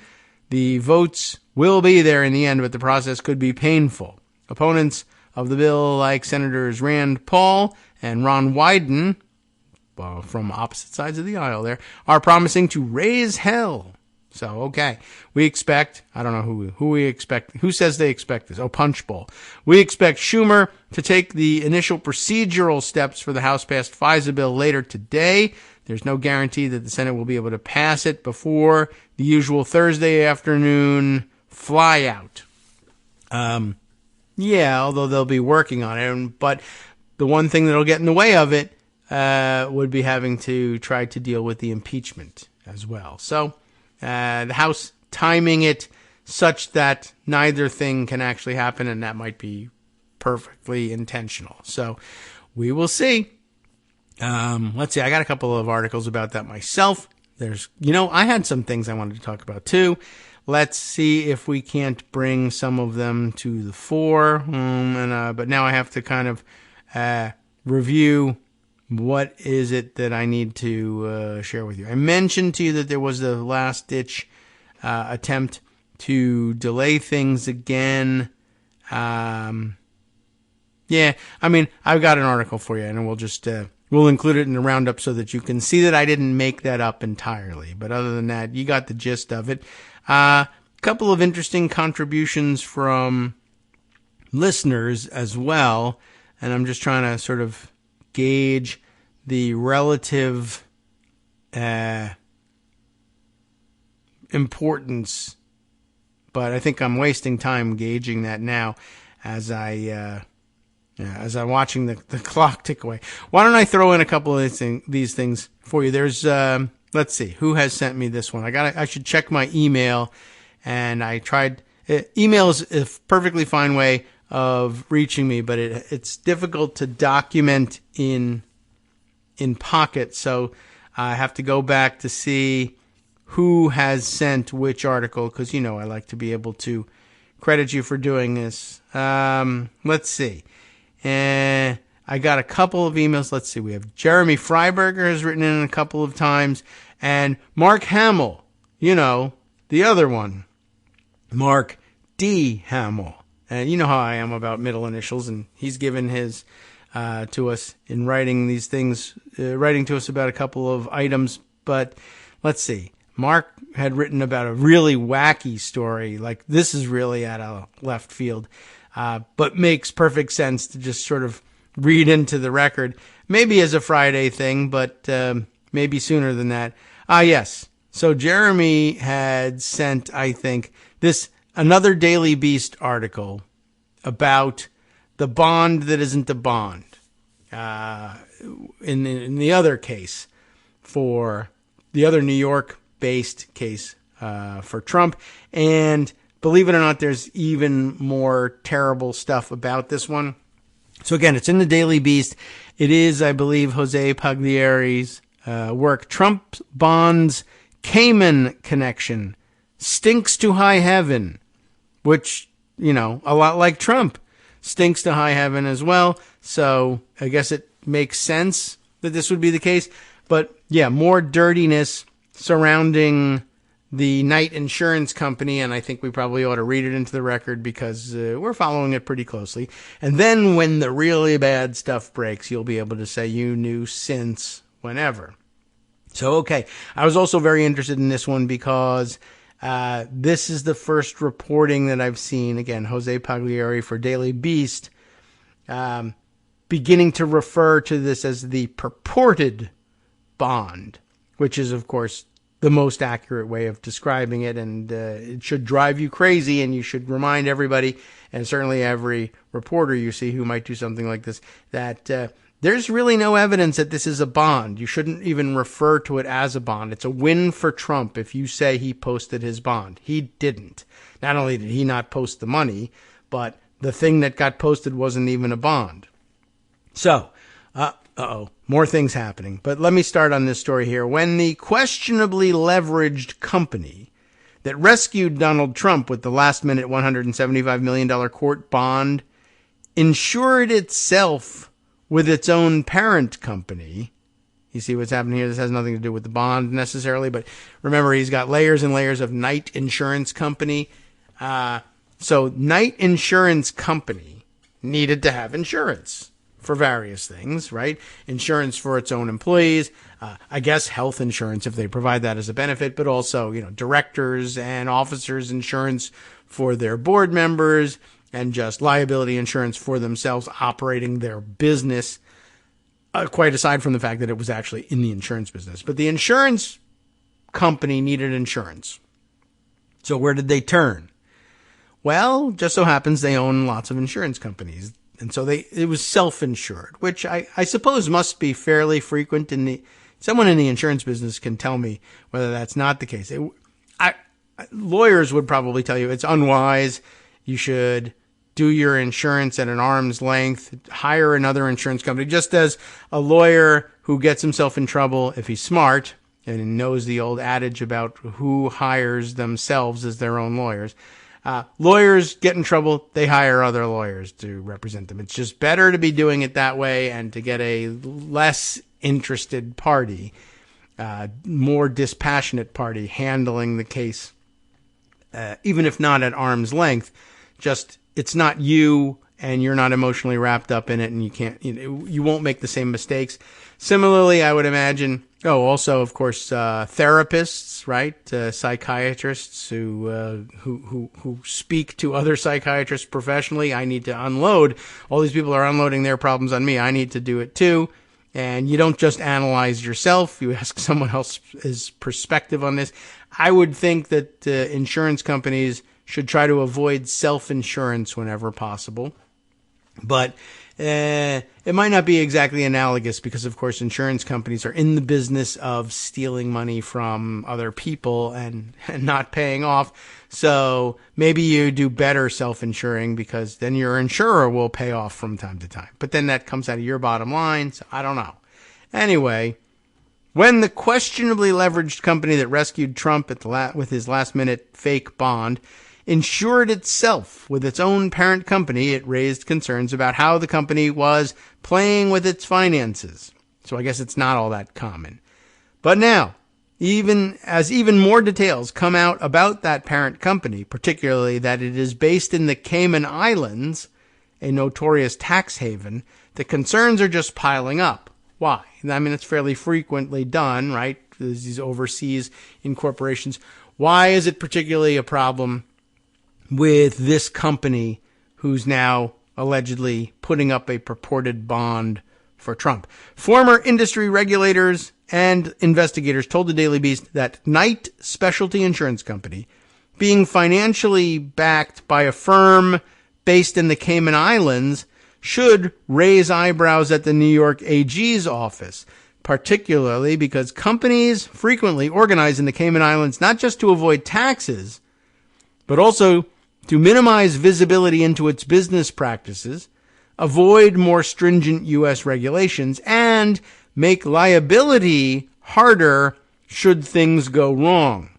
The votes will be there in the end, but the process could be painful. Opponents of the bill, like Senators Rand Paul and Ron Wyden, from opposite sides of the aisle there, are promising to raise hell. So, okay, we expect, I don't know who we expect, who says they expect this? Oh, Punch Bowl. We expect Schumer to take the initial procedural steps for the House-passed FISA bill later today. There's no guarantee that the Senate will be able to pass it before the usual Thursday afternoon flyout. Yeah, although they'll be working on it. But the one thing that'll get in the way of it would be having to try to deal with the impeachment as well. So the House timing it such that neither thing can actually happen, and that might be perfectly intentional. So we will see. Let's see. I got a couple of articles about that myself. I had some things I wanted to talk about too. Let's see if we can't bring some of them to the fore. But now I have to kind of review what is it that I need to share with you. I mentioned to you that there was the last-ditch attempt to delay things again. I've got an article for you, and we'll just we'll include it in the roundup so that you can see that I didn't make that up entirely. But other than that, you got the gist of it. A couple of interesting contributions from listeners as well, and I'm just trying to sort of gauge the relative importance, but I think I'm wasting time gauging that now as I'm watching the clock tick away. Why don't I throw in a couple of these things for you? There's let's see, who has sent me this one? I should check my email, and I tried. Email is a perfectly fine way of reaching me, but it's difficult to document in Pocket, so I have to go back to see who has sent which article, because I like to be able to credit you for doing this. Let's see. I got a couple of emails. Let's see. We have Jeremy Freiberger has written in a couple of times, and Mark Hamill, the other one, Mark D. Hamill. And you know how I am about middle initials, and he's given his to us in writing these things, writing to us about a couple of items. But let's see. Mark had written about a really wacky story. Like, this is really out of left field, but makes perfect sense to just sort of read into the record. Maybe as a Friday thing, but maybe sooner than that. Yes. So Jeremy had sent, I think, another Daily Beast article about the bond that isn't a bond. In the other case, for the other New York-based case for Trump. And believe it or not, there's even more terrible stuff about this one. So again, it's in the Daily Beast. It is, I believe, Jose Pagliari's work. Trump bonds Cayman connection stinks to high heaven, which, a lot like Trump, stinks to high heaven as well. So I guess it makes sense that this would be the case. But yeah, more dirtiness surrounding the Knight Insurance Company, and I think we probably ought to read it into the record because we're following it pretty closely. And then when the really bad stuff breaks, you'll be able to say you knew since whenever. So, okay. I was also very interested in this one because this is the first reporting that I've seen, again, Jose Pagliari for Daily Beast, beginning to refer to this as the purported bond, which is, of course, the most accurate way of describing it, and it should drive you crazy, and you should remind everybody, and certainly every reporter you see who might do something like this, that there's really no evidence that this is a bond. You shouldn't even refer to it as a bond. It's a win for Trump if you say he posted his bond. He didn't. Not only did he not post the money, but the thing that got posted wasn't even a bond. So, more things happening. But let me start on this story here. When the questionably leveraged company that rescued Donald Trump with the last-minute $175 million court bond insured itself with its own parent company. You see what's happening here? This has nothing to do with the bond necessarily, but remember, he's got layers and layers of Knight Insurance Company. So Knight Insurance Company needed to have insurance for various things, right? Insurance for its own employees, I guess health insurance if they provide that as a benefit, but also, directors and officers insurance for their board members, and just liability insurance for themselves operating their business, quite aside from the fact that it was actually in the insurance business. But the insurance company needed insurance. So where did they turn? Well, just so happens they own lots of insurance companies. And so it was self-insured, which I suppose must be fairly frequent someone in the insurance business can tell me whether that's not the case. Lawyers would probably tell you it's unwise. You should do your insurance at an arm's length, hire another insurance company, just as a lawyer who gets himself in trouble, if he's smart and knows the old adage about who hires themselves as their own lawyers. Lawyers get in trouble, they hire other lawyers to represent them. It's just better to be doing it that way and to get a less interested party, more dispassionate party handling the case, even if not at arm's length. Just, it's not you and you're not emotionally wrapped up in it and you won't make the same mistakes. Similarly, I would imagine, also, of course, therapists, right? Psychiatrists who speak to other psychiatrists professionally. I need to unload. All these people are unloading their problems on me. I need to do it too. And you don't just analyze yourself. You ask someone else's perspective on this. I would think that insurance companies should try to avoid self-insurance whenever possible. But it might not be exactly analogous because, of course, insurance companies are in the business of stealing money from other people and not paying off. So maybe you do better self-insuring because then your insurer will pay off from time to time. But then that comes out of your bottom line, so I don't know. Anyway, when the questionably leveraged company that rescued Trump with his last-minute fake bond insured itself with its own parent company, it raised concerns about how the company was playing with its finances. So I guess it's not all that common. But now, even more details come out about that parent company, particularly that it is based in the Cayman Islands, a notorious tax haven, the concerns are just piling up. Why? I mean, it's fairly frequently done, right? These overseas incorporations. Why is it particularly a problem with this company who's now allegedly putting up a purported bond for Trump? Former industry regulators and investigators told the Daily Beast that Knight Specialty Insurance Company, being financially backed by a firm based in the Cayman Islands, should raise eyebrows at the New York AG's office, particularly because companies frequently organize in the Cayman Islands not just to avoid taxes, but also to minimize visibility into its business practices, avoid more stringent U.S. regulations, and make liability harder should things go wrong.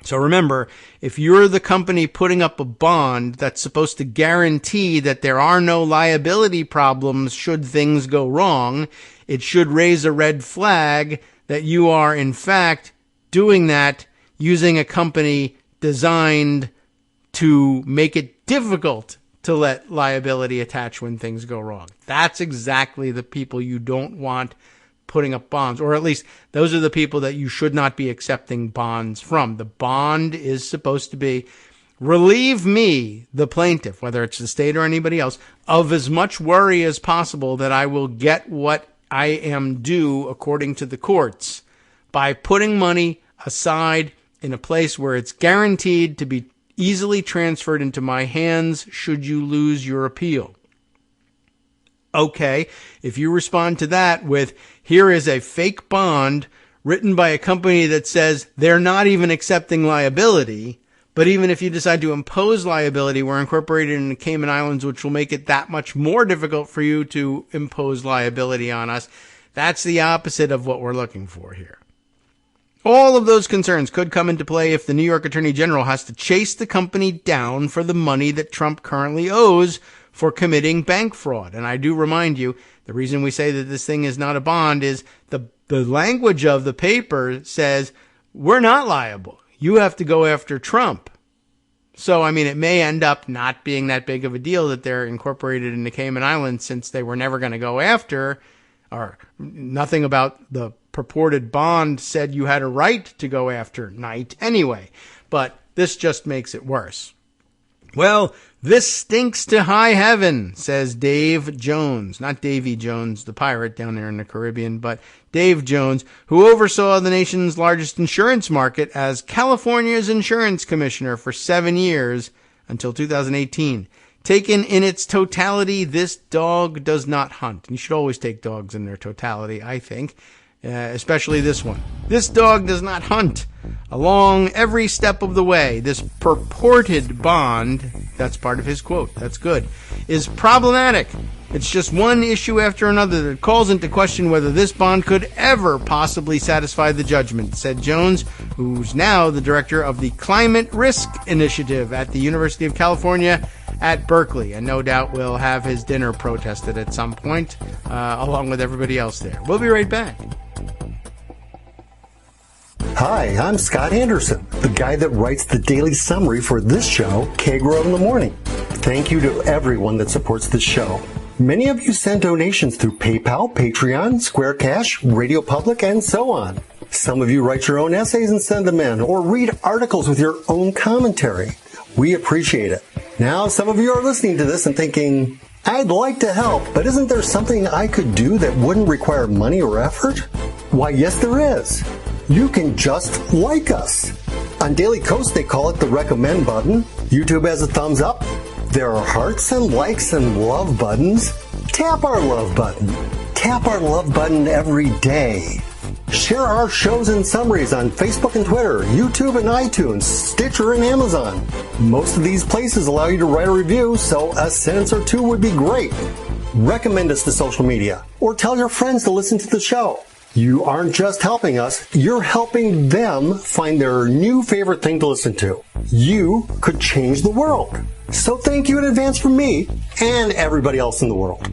So remember, if you're the company putting up a bond that's supposed to guarantee that there are no liability problems should things go wrong, it should raise a red flag that you are, in fact, doing that using a company designed to make it difficult to let liability attach when things go wrong. That's exactly the people you don't want putting up bonds, or at least those are the people that you should not be accepting bonds from. The bond is supposed to be relieve me, the plaintiff, whether it's the state or anybody else, of as much worry as possible that I will get what I am due according to the courts by putting money aside in a place where it's guaranteed to be easily transferred into my hands should you lose your appeal. Okay, if you respond to that with, here is a fake bond written by a company that says they're not even accepting liability, but even if you decide to impose liability, we're incorporated in the Cayman Islands, which will make it that much more difficult for you to impose liability on us. That's the opposite of what we're looking for here. All of those concerns could come into play if the New York Attorney General has to chase the company down for the money that Trump currently owes for committing bank fraud. And I do remind you, the reason we say that this thing is not a bond is the language of the paper says we're not liable. You have to go after Trump. So, I mean, it may end up not being that big of a deal that they're incorporated in the Cayman Islands, since they were never going to go after, or nothing about the purported bond said you had a right to go after Knight anyway. But this just makes it worse. Well, this stinks to high heaven, says Dave Jones. Not Davy Jones, the pirate down there in the Caribbean, but Dave Jones, who oversaw the nation's largest insurance market as California's insurance commissioner for 7 years until 2018. Taken in its totality, this dog does not hunt. You should always take dogs in their totality, I think. Especially this one. This dog does not hunt. Along every step of the way, this purported bond, that's part of his quote, that's good, is problematic. It's just one issue after another that calls into question whether this bond could ever possibly satisfy the judgment, said Jones, who's now the director of the Climate Risk Initiative at the University of California at Berkeley, and no doubt will have his dinner protested at some point, along with everybody else there. We'll be right back. Hi, I'm Scott Anderson, the guy that writes the daily summary for this show, Kagro in the Morning. Thank you to everyone that supports this show. Many of you send donations through PayPal, Patreon, Square Cash, Radio Public, and so on. Some of you write your own essays and send them in, or read articles with your own commentary. We appreciate it. Now, some of you are listening to this and thinking, I'd like to help, but isn't there something I could do that wouldn't require money or effort? Why, yes, there is. You can just like us. On Daily Kos, they call it the recommend button. YouTube has a thumbs up. There are hearts and likes and love buttons. Tap our love button. Tap our love button every day. Share our shows and summaries on Facebook and Twitter, YouTube and iTunes, Stitcher and Amazon. Most of these places allow you to write a review, so a sentence or two would be great. Recommend us to social media, or tell your friends to listen to the show. You aren't just helping us, you're helping them find their new favorite thing to listen to. You could change the world. So thank you in advance from me and everybody else in the world.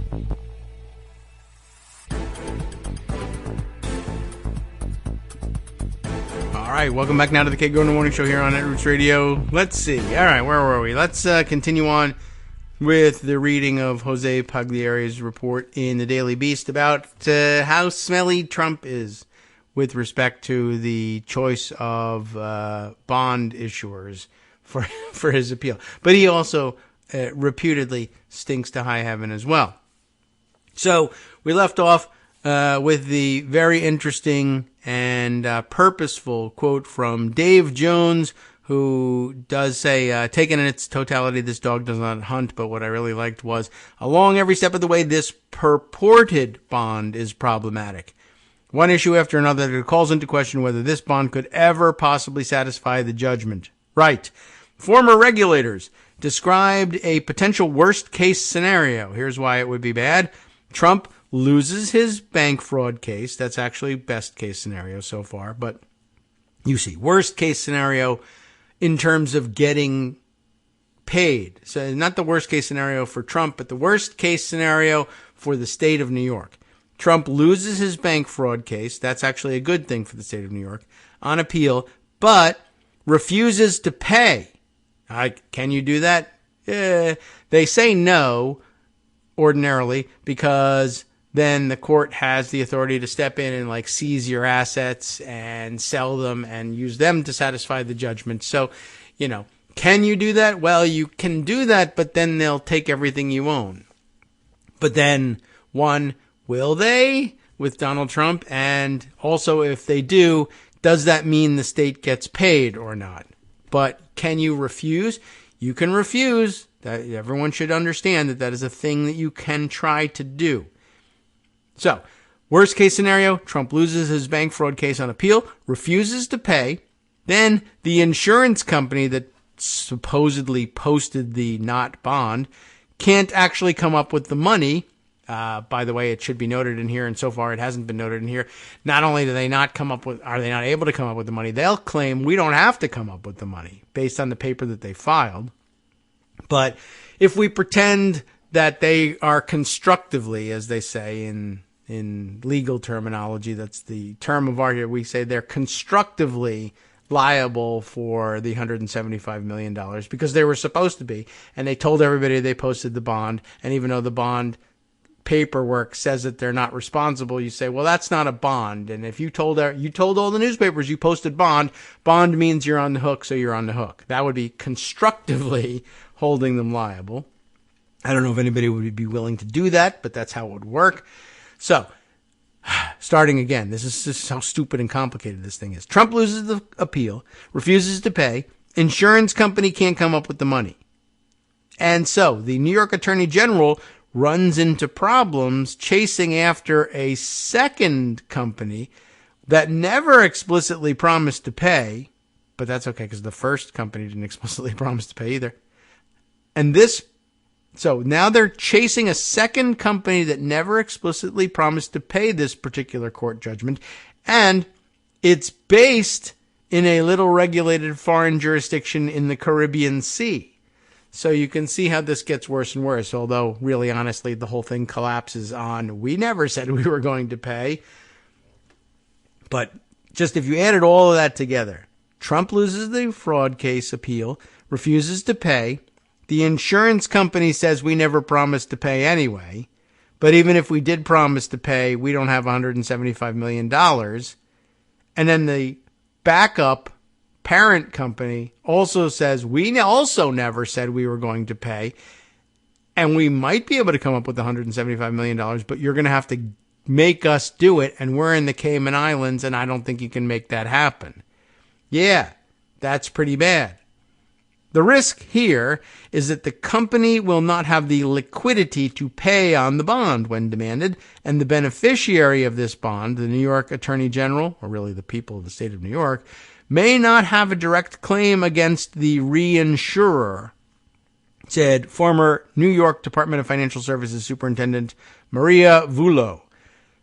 All right, welcome back now to the Kagro in the Morning Show here on Netroots Radio. Let's see. All right, where were we? Let's continue on with the reading of Jose Pagliari's report in the Daily Beast about how smelly Trump is with respect to the choice of bond issuers for his appeal. But he also reputedly stinks to high heaven as well. So we left off with the very interesting and purposeful quote from Dave Jones, who does say, taken in its totality, this dog does not hunt, but what I really liked was, along every step of the way, this purported bond is problematic. One issue after another that calls into question whether this bond could ever possibly satisfy the judgment. Right. Former regulators described a potential worst-case scenario. Here's why it would be bad. Trump loses his bank fraud case. That's actually best-case scenario so far, but you see, worst-case scenario in terms of getting paid. So not the worst case scenario for Trump, but the worst case scenario for the state of New York. Trump loses his bank fraud case. That's actually a good thing for the state of New York on appeal, but refuses to pay. Can you do that? They say no ordinarily because then the court has the authority to step in and seize your assets and sell them and use them to satisfy the judgment. So, can you do that? Well, you can do that, but then they'll take everything you own. But then, will they with Donald Trump? And also, if they do, does that mean the state gets paid or not? But can you refuse? You can refuse. That everyone should understand that is a thing that you can try to do. So, worst case scenario, Trump loses his bank fraud case on appeal, refuses to pay. Then the insurance company that supposedly posted the not bond can't actually come up with the money. By the way, it should be noted in here, and so far it hasn't been noted in here. Not only are they not able to come up with the money, they'll claim we don't have to come up with the money based on the paper that they filed. But if we pretend that they are constructively, as they say in legal terminology, that's the term of art here, we say they're constructively liable for the $175 million because they were supposed to be, and they told everybody they posted the bond, and even though the bond paperwork says that they're not responsible, you say, well, that's not a bond. And if you told all the newspapers you posted bond means you're on the hook, so you're on the hook. That would be constructively holding them liable. I don't know if anybody would be willing to do that, but that's how it would work. So, starting again, this is just how stupid and complicated this thing is. Trump loses the appeal, refuses to pay, insurance company can't come up with the money. And so, the New York Attorney General runs into problems chasing after a second company that never explicitly promised to pay, but that's okay because the first company didn't explicitly promise to pay either. So now they're chasing a second company that never explicitly promised to pay this particular court judgment, and it's based in a little regulated foreign jurisdiction in the Caribbean Sea. So you can see how this gets worse and worse, although really honestly the whole thing collapses on we never said we were going to pay. But just if you added all of that together, Trump loses the fraud case appeal, refuses to pay. The insurance company says we never promised to pay anyway. But even if we did promise to pay, we don't have $175 million. And then the backup parent company also says we also never said we were going to pay. And we might be able to come up with $175 million, but you're going to have to make us do it. And we're in the Cayman Islands, and I don't think you can make that happen. Yeah, that's pretty bad. The risk here is that the company will not have the liquidity to pay on the bond when demanded, and the beneficiary of this bond, the New York Attorney General, or really the people of the state of New York, may not have a direct claim against the reinsurer, said former New York Department of Financial Services Superintendent Maria Vullo.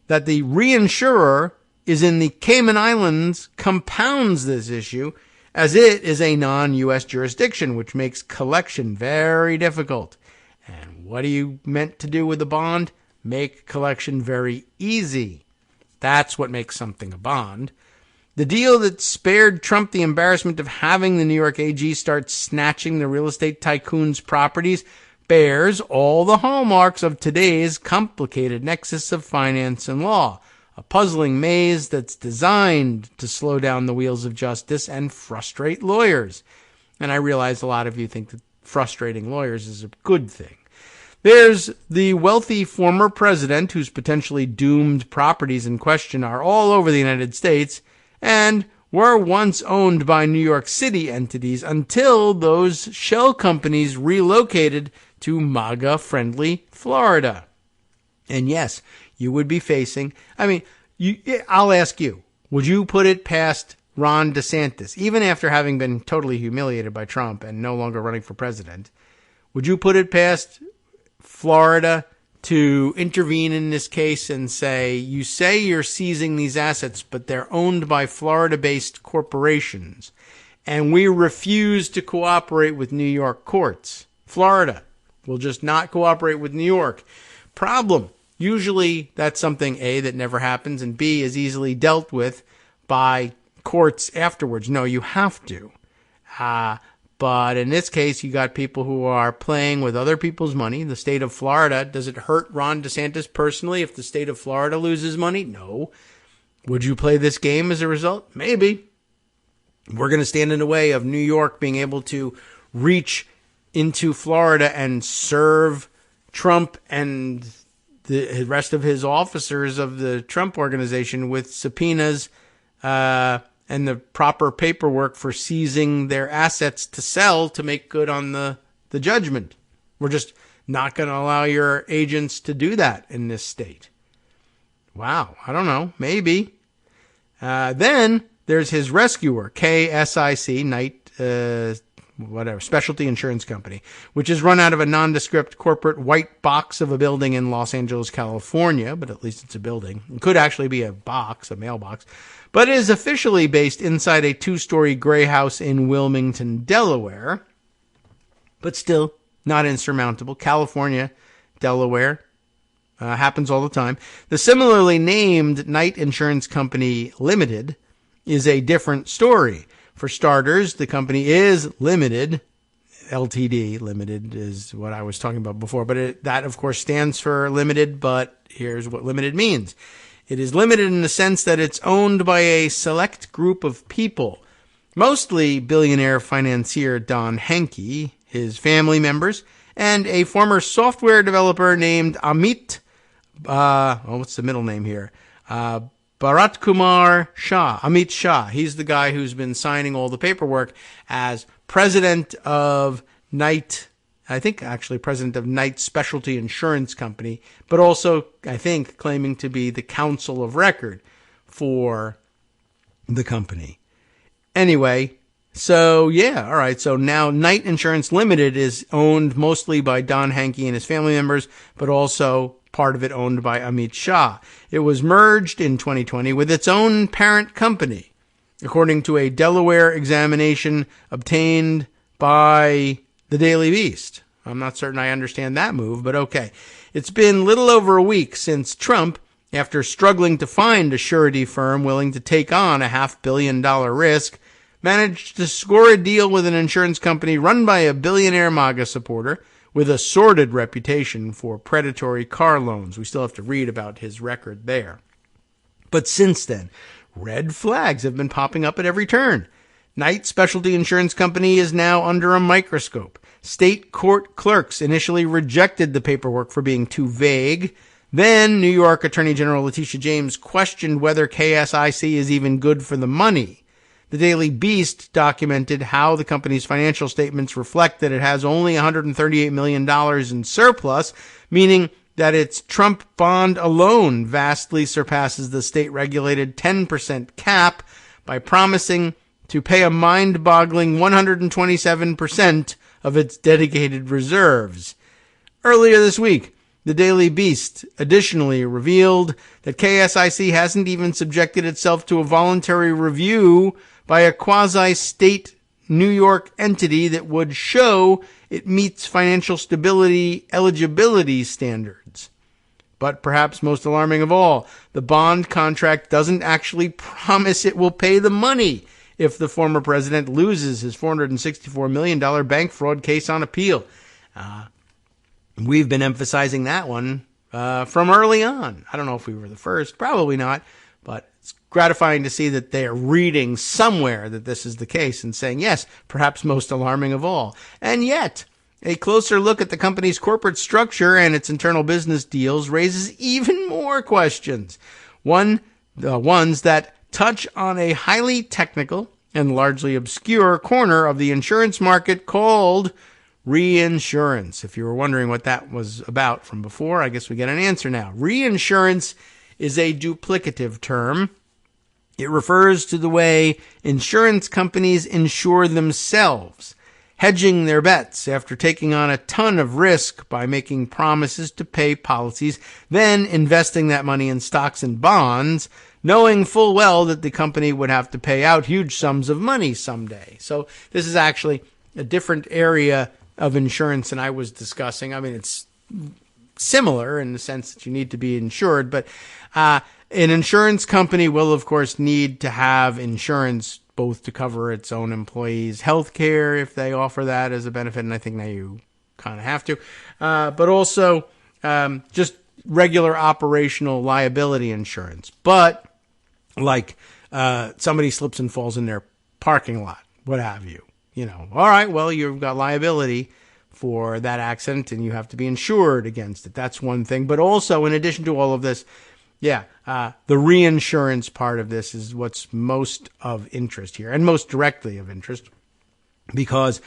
That the reinsurer is in the Cayman Islands compounds this issue, as it is a non-U.S. jurisdiction, which makes collection very difficult. And what are you meant to do with a bond? Make collection very easy. That's what makes something a bond. The deal that spared Trump the embarrassment of having the New York AG start snatching the real estate tycoon's properties bears all the hallmarks of today's complicated nexus of finance and law. A puzzling maze that's designed to slow down the wheels of justice and frustrate lawyers. And I realize a lot of you think that frustrating lawyers is a good thing. There's the wealthy former president whose potentially doomed properties in question are all over the United States and were once owned by New York City entities until those shell companies relocated to MAGA-friendly Florida. And yes, you would be facing, I'll ask you, would you put it past Ron DeSantis, even after having been totally humiliated by Trump and no longer running for president, would you put it past Florida to intervene in this case and say you're seizing these assets, but they're owned by Florida-based corporations, and we refuse to cooperate with New York courts. Florida will just not cooperate with New York. Problem. Usually that's something, A, that never happens, and B, is easily dealt with by courts afterwards. No, you have to. But in this case, you got people who are playing with other people's money. The state of Florida, does it hurt Ron DeSantis personally if the state of Florida loses money? No. Would you play this game as a result? Maybe. We're going to stand in the way of New York being able to reach into Florida and serve Trump and the rest of his officers of the Trump organization with subpoenas and the proper paperwork for seizing their assets to sell to make good on the judgment. We're just not going to allow your agents to do that in this state. Wow, I don't know, maybe. Then there's his rescuer, KSIC, whatever, specialty insurance company, which is run out of a nondescript corporate white box of a building in Los Angeles, California, but at least it's a building. It could actually be a box, a mailbox, but it is officially based inside a 2-story gray house in Wilmington, Delaware, but still not insurmountable. California, Delaware, happens all the time. The similarly named Knight Insurance Company Limited is a different story. For starters, the company is limited. LTD, limited, is what I was talking about before. But that, of course, stands for limited, but here's what limited means. It is limited in the sense that it's owned by a select group of people, mostly billionaire financier Don Henke, his family members, and a former software developer named Amit, what's the middle name here? Bharat Kumar Shah, Amit Shah. He's the guy who's been signing all the paperwork as president of Knight, I think actually president of Knight Specialty Insurance Company, but also, I think, claiming to be the counsel of record for the company. Anyway, so yeah, all right. So now Knight Insurance Limited is owned mostly by Don Henke and his family members, but also part of it owned by Amit Shah. It was merged in 2020 with its own parent company, according to a Delaware examination obtained by the Daily Beast. I'm not certain I understand that move, but okay. It's been little over a week since Trump, after struggling to find a surety firm willing to take on a $500 million risk, managed to score a deal with an insurance company run by a billionaire MAGA supporter with a sordid reputation for predatory car loans. We still have to read about his record there. But since then, red flags have been popping up at every turn. Knight Specialty Insurance Company is now under a microscope. State court clerks initially rejected the paperwork for being too vague. Then New York Attorney General Letitia James questioned whether KSIC is even good for the money. The Daily Beast documented how the company's financial statements reflect that it has only $138 million in surplus, meaning that its Trump bond alone vastly surpasses the state-regulated 10% cap by promising to pay a mind-boggling 127% of its dedicated reserves. Earlier this week, the Daily Beast additionally revealed that KSIC hasn't even subjected itself to a voluntary review by a quasi-state New York entity that would show it meets financial stability eligibility standards. But perhaps most alarming of all, the bond contract doesn't actually promise it will pay the money if the former president loses his $464 million bank fraud case on appeal. We've been emphasizing that one from early on. I don't know if we were the first, probably not, but it's gratifying to see that they're reading somewhere that this is the case and saying, yes, perhaps most alarming of all. And yet, a closer look at the company's corporate structure and its internal business deals raises even more questions. The ones that touch on a highly technical and largely obscure corner of the insurance market called reinsurance. If you were wondering what that was about from before, I guess we get an answer now. Reinsurance is a duplicative term. It refers to the way insurance companies insure themselves, hedging their bets after taking on a ton of risk by making promises to pay policies, then investing that money in stocks and bonds, knowing full well that the company would have to pay out huge sums of money someday. So this is actually a different area of insurance than I was discussing. I mean, it's similar in the sense that you need to be insured, but an insurance company will, of course, need to have insurance both to cover its own employees' health care if they offer that as a benefit, and I think now you kind of have to, but also just regular operational liability insurance. But like somebody slips and falls in their parking lot, what have you. You know, all right, well, you've got liability for that accident and you have to be insured against it. That's one thing. But also, in addition to all of this, the reinsurance part of this is what's most of interest here and most directly of interest, because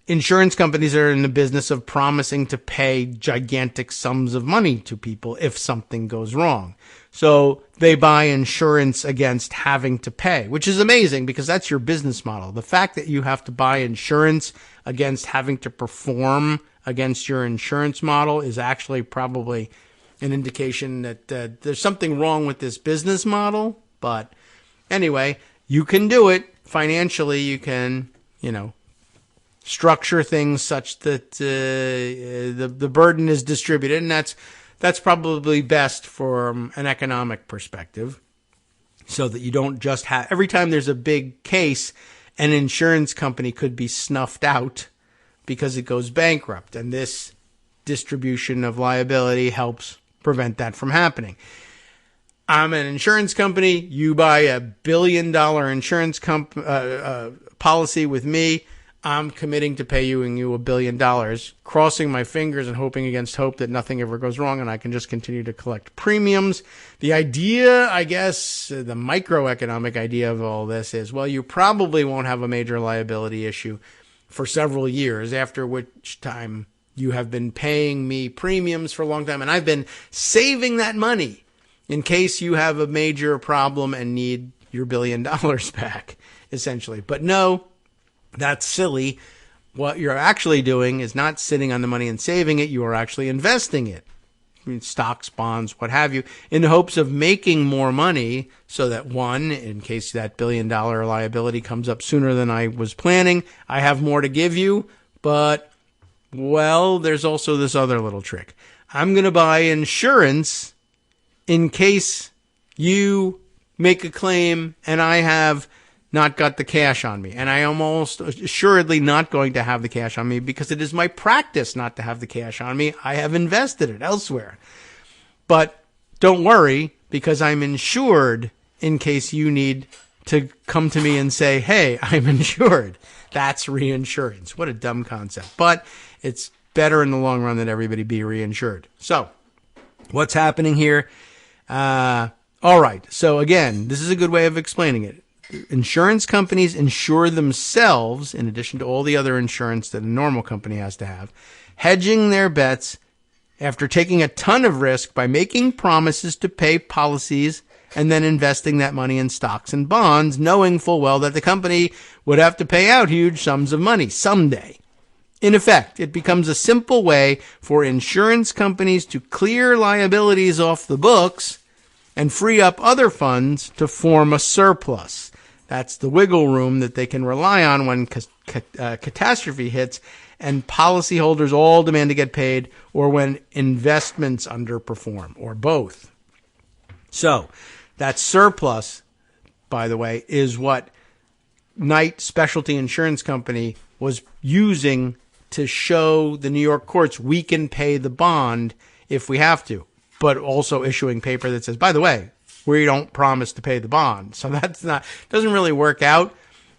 insurance companies are in the business of promising to pay gigantic sums of money to people if something goes wrong. So they buy insurance against having to pay, which is amazing because that's your business model. The fact that you have to buy insurance against having to perform against your insurance model is actually probably an indication that there's something wrong with this business model. But anyway, you can do it financially. You can, structure things such that the burden is distributed, and that's probably best from an economic perspective, so that you don't just have every time there's a big case, an insurance company could be snuffed out because it goes bankrupt, and this distribution of liability helps prevent that from happening. I'm an insurance company. You buy $1 billion insurance policy with me. I'm committing to pay you $1 billion, crossing my fingers and hoping against hope that nothing ever goes wrong and I can just continue to collect premiums. The idea, I guess, the microeconomic idea of all this is, well, you probably won't have a major liability issue for several years, after which time you have been paying me premiums for a long time, and I've been saving that money in case you have a major problem and need your $1 billion back, essentially. But no, that's silly. What you're actually doing is not sitting on the money and saving it. You are actually investing it. Stocks, bonds, what have you, in hopes of making more money so that, one, in case that $1 billion liability comes up sooner than I was planning, I have more to give you. But, well, there's also this other little trick. I'm going to buy insurance in case you make a claim and I have not got the cash on me. And I am almost assuredly not going to have the cash on me because it is my practice not to have the cash on me. I have invested it elsewhere. But don't worry, because I'm insured in case you need to come to me and say, hey, I'm insured. That's reinsurance. What a dumb concept. But it's better in the long run that everybody be reinsured. So what's happening here? All right. So again, this is a good way of explaining it. Insurance companies insure themselves, in addition to all the other insurance that a normal company has to have, hedging their bets after taking a ton of risk by making promises to pay policies and then investing that money in stocks and bonds, knowing full well that the company would have to pay out huge sums of money someday. In effect, it becomes a simple way for insurance companies to clear liabilities off the books and free up other funds to form a surplus. That's the wiggle room that they can rely on when catastrophe hits and policyholders all demand to get paid, or when investments underperform, or both. So that surplus, by the way, is what Knight Specialty Insurance Company was using to show the New York courts we can pay the bond if we have to, but also issuing paper that says, by the way, we don't promise to pay the bond. So doesn't really work out.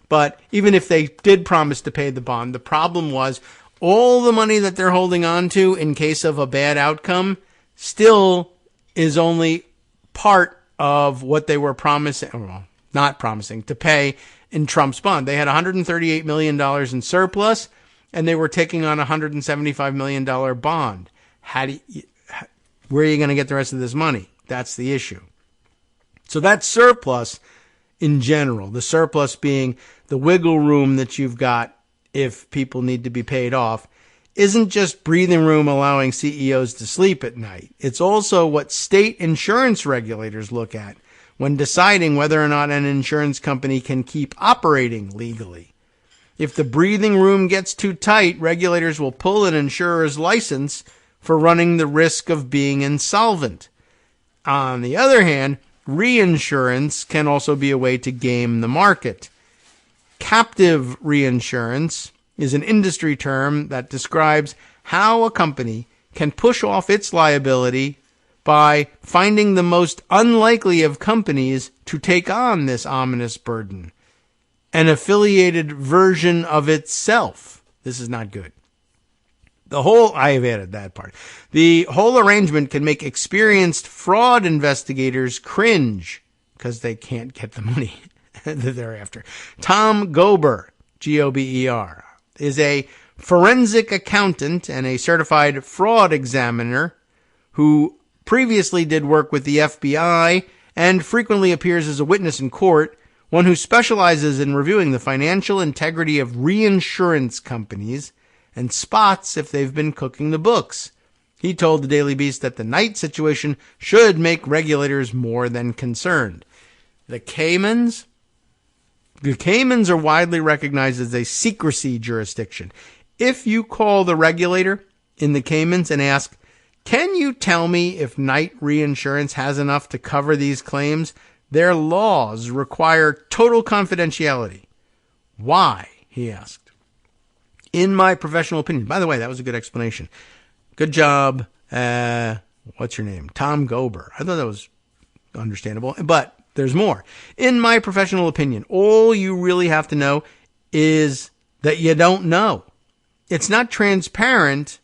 But even if they did promise to pay the bond, the problem was all the money that they're holding on to in case of a bad outcome still is only part of what they were not promising to pay in Trump's bond. They had $138 million in surplus, and they were taking on a $175 million bond. Where are you going to get the rest of this money? That's the issue. So that surplus in general, the surplus being the wiggle room that you've got if people need to be paid off, isn't just breathing room allowing CEOs to sleep at night. It's also what state insurance regulators look at when deciding whether or not an insurance company can keep operating legally. If the breathing room gets too tight, regulators will pull an insurer's license for running the risk of being insolvent. On the other hand, reinsurance can also be a way to game the market. Captive reinsurance is an industry term that describes how a company can push off its liability by finding the most unlikely of companies to take on this ominous burden, an affiliated version of itself. This is not good. I have added that part. The whole arrangement can make experienced fraud investigators cringe because they can't get the money that they're after. Tom Gober, Gober, is a forensic accountant and a certified fraud examiner who previously did work with the FBI and frequently appears as a witness in court, one who specializes in reviewing the financial integrity of reinsurance companies and spots if they've been cooking the books. He told the Daily Beast that the Knight situation should make regulators more than concerned. The Caymans are widely recognized as a secrecy jurisdiction. If you call the regulator in the Caymans and ask, "Can you tell me if Knight Reinsurance has enough to cover these claims?" their laws require total confidentiality. Why? He asked. In my professional opinion, by the way, that was a good explanation. Good job. What's your name? Tom Gober. I thought that was understandable, but there's more. In my professional opinion, all you really have to know is that you don't know. It's not transparent,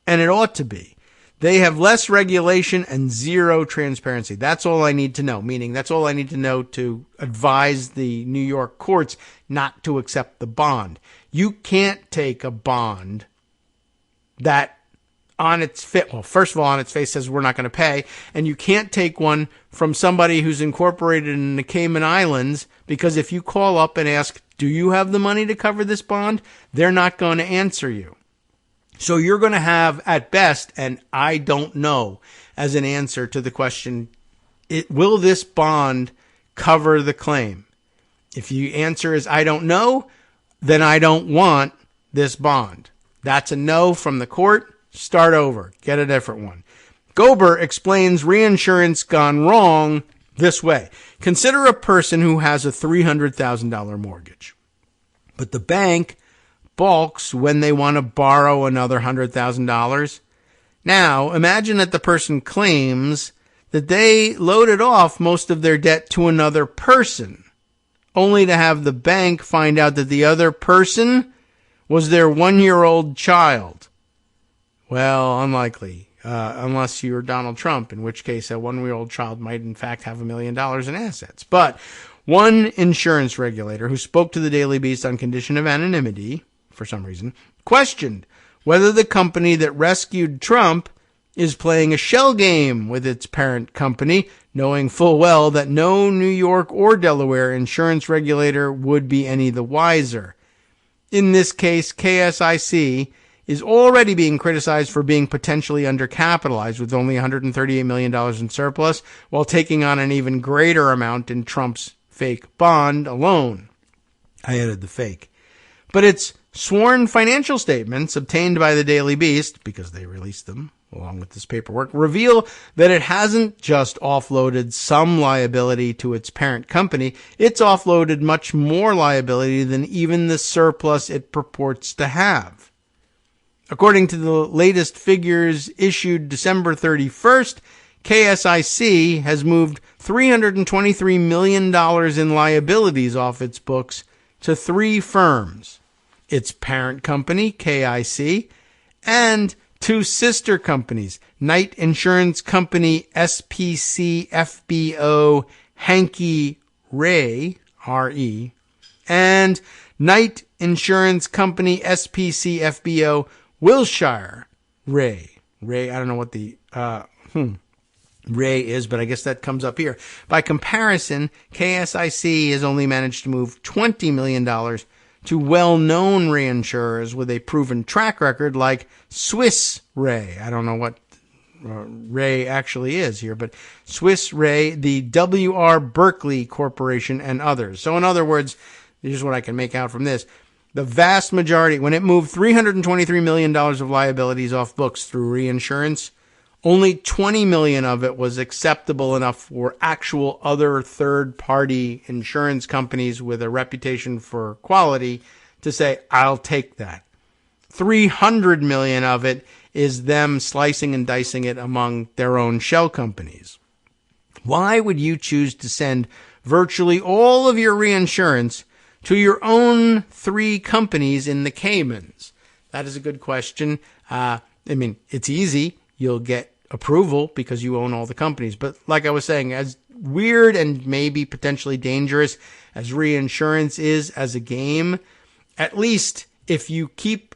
and it ought to be. They have less regulation and zero transparency. That's all I need to know, meaning that's all I need to know to advise the New York courts not to accept the bond. You can't take a bond that on its face, well, first of all, on its face says we're not going to pay, and you can't take one from somebody who's incorporated in the Cayman Islands, because if you call up and ask, do you have the money to cover this bond? They're not going to answer you. So you're going to have, at best, an I don't know as an answer to the question, will this bond cover the claim? If your answer is I don't know, then I don't want this bond. That's a no from the court. Start over. Get a different one. Gober explains reinsurance gone wrong this way. Consider a person who has a $300,000 mortgage, but the bank balks when they want to borrow another $100,000. Now, imagine that the person claims that they loaded off most of their debt to another person, only to have the bank find out that the other person was their 1-year-old child. Well, unlikely, unless you're Donald Trump, in which case a 1-year-old child might in fact have $1 million in assets. But one insurance regulator who spoke to the Daily Beast on condition of anonymity, for some reason, questioned whether the company that rescued Trump is playing a shell game with its parent company, knowing full well that no New York or Delaware insurance regulator would be any the wiser. In this case, KSIC is already being criticized for being potentially undercapitalized with only $138 million in surplus, while taking on an even greater amount in Trump's fake bond alone. I added the fake. But its sworn financial statements obtained by the Daily Beast, because they released them along with this paperwork, reveal that it hasn't just offloaded some liability to its parent company, it's offloaded much more liability than even the surplus it purports to have. According to the latest figures issued December 31st, KSIC has moved $323 million in liabilities off its books to 3 firms, its parent company, KIC, and 2 sister companies, Knight Insurance Company, SPC FBO, Hankey Ray, R-E, and Knight Insurance Company, SPC FBO, Wilshire Ray. I don't know what the Ray is, but I guess that comes up here. By comparison, KSIC has only managed to move $20 million to well-known reinsurers with a proven track record like Swiss Re. I don't know what Ray actually is here, but Swiss Re, the W.R. Berkley Corporation, and others. So in other words, here's what I can make out from this. The vast majority, when it moved $323 million of liabilities off books through reinsurance, only $20 million of it was acceptable enough for actual other third-party insurance companies with a reputation for quality to say, I'll take that. $300 million of it is them slicing and dicing it among their own shell companies. Why would you choose to send virtually all of your reinsurance to your own 3 companies in the Caymans? That is a good question. It's easy. You'll get approval because you own all the companies. But like I was saying, as weird and maybe potentially dangerous as reinsurance is as a game, at least if you keep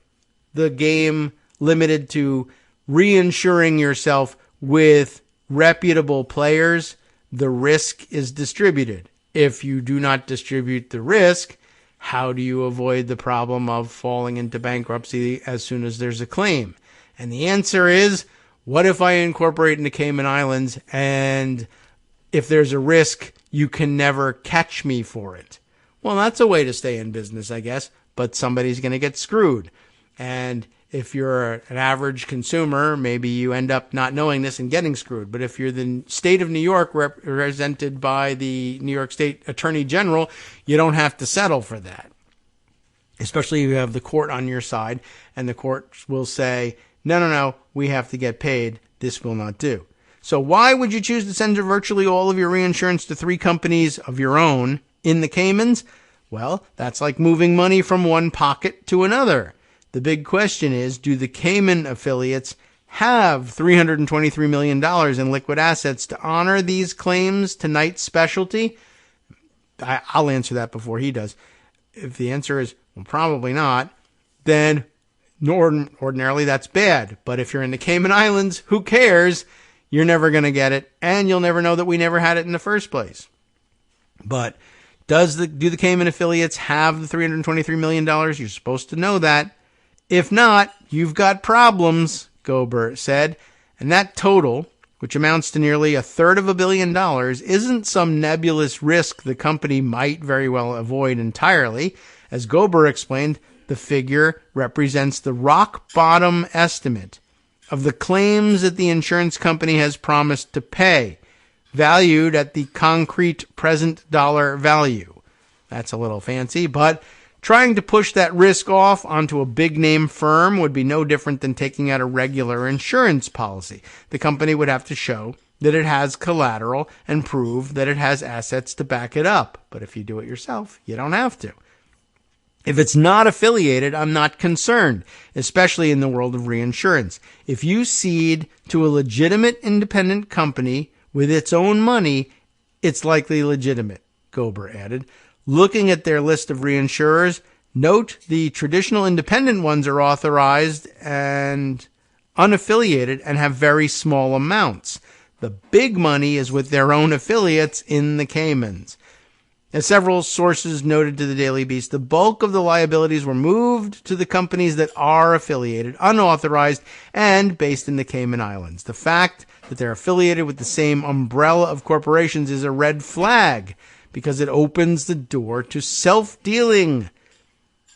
the game limited to reinsuring yourself with reputable players, the risk is distributed. If you do not distribute the risk, how do you avoid the problem of falling into bankruptcy as soon as there's a claim? And the answer is, what if I incorporate in the Cayman Islands and if there's a risk, you can never catch me for it? Well, that's a way to stay in business, I guess, but somebody's going to get screwed. And if you're an average consumer, maybe you end up not knowing this and getting screwed. But if you're the state of New York represented by the New York State Attorney General, you don't have to settle for that. Especially if you have the court on your side, and the court will say, no, we have to get paid. This will not do. So why would you choose to send virtually all of your reinsurance to 3 companies of your own in the Caymans? Well, that's like moving money from one pocket to another. The big question is, do the Cayman affiliates have $323 million in liquid assets to honor these claims to Knight's specialty? I'll answer that before he does. If the answer is, well, probably not, then ordinarily that's bad. But if you're in the Cayman Islands, who cares? You're never going to get it, and you'll never know that we never had it in the first place. But do the Cayman affiliates have the $323 million? You're supposed to know that. If not, you've got problems, Gober said. And that total, which amounts to nearly $333 million, isn't some nebulous risk the company might very well avoid entirely. As Gober explained, the figure represents the rock-bottom estimate of the claims that the insurance company has promised to pay, valued at the concrete present dollar value. That's a little fancy, but trying to push that risk off onto a big-name firm would be no different than taking out a regular insurance policy. The company would have to show that it has collateral and prove that it has assets to back it up. But if you do it yourself, you don't have to. If it's not affiliated, I'm not concerned, especially in the world of reinsurance. If you cede to a legitimate independent company with its own money, it's likely legitimate, Gober added. Looking at their list of reinsurers, note the traditional independent ones are authorized and unaffiliated and have very small amounts. The big money is with their own affiliates in the Caymans. As several sources noted to the Daily Beast, the bulk of the liabilities were moved to the companies that are affiliated, unauthorized, and based in the Cayman Islands. The fact that they're affiliated with the same umbrella of corporations is a red flag because it opens the door to self-dealing.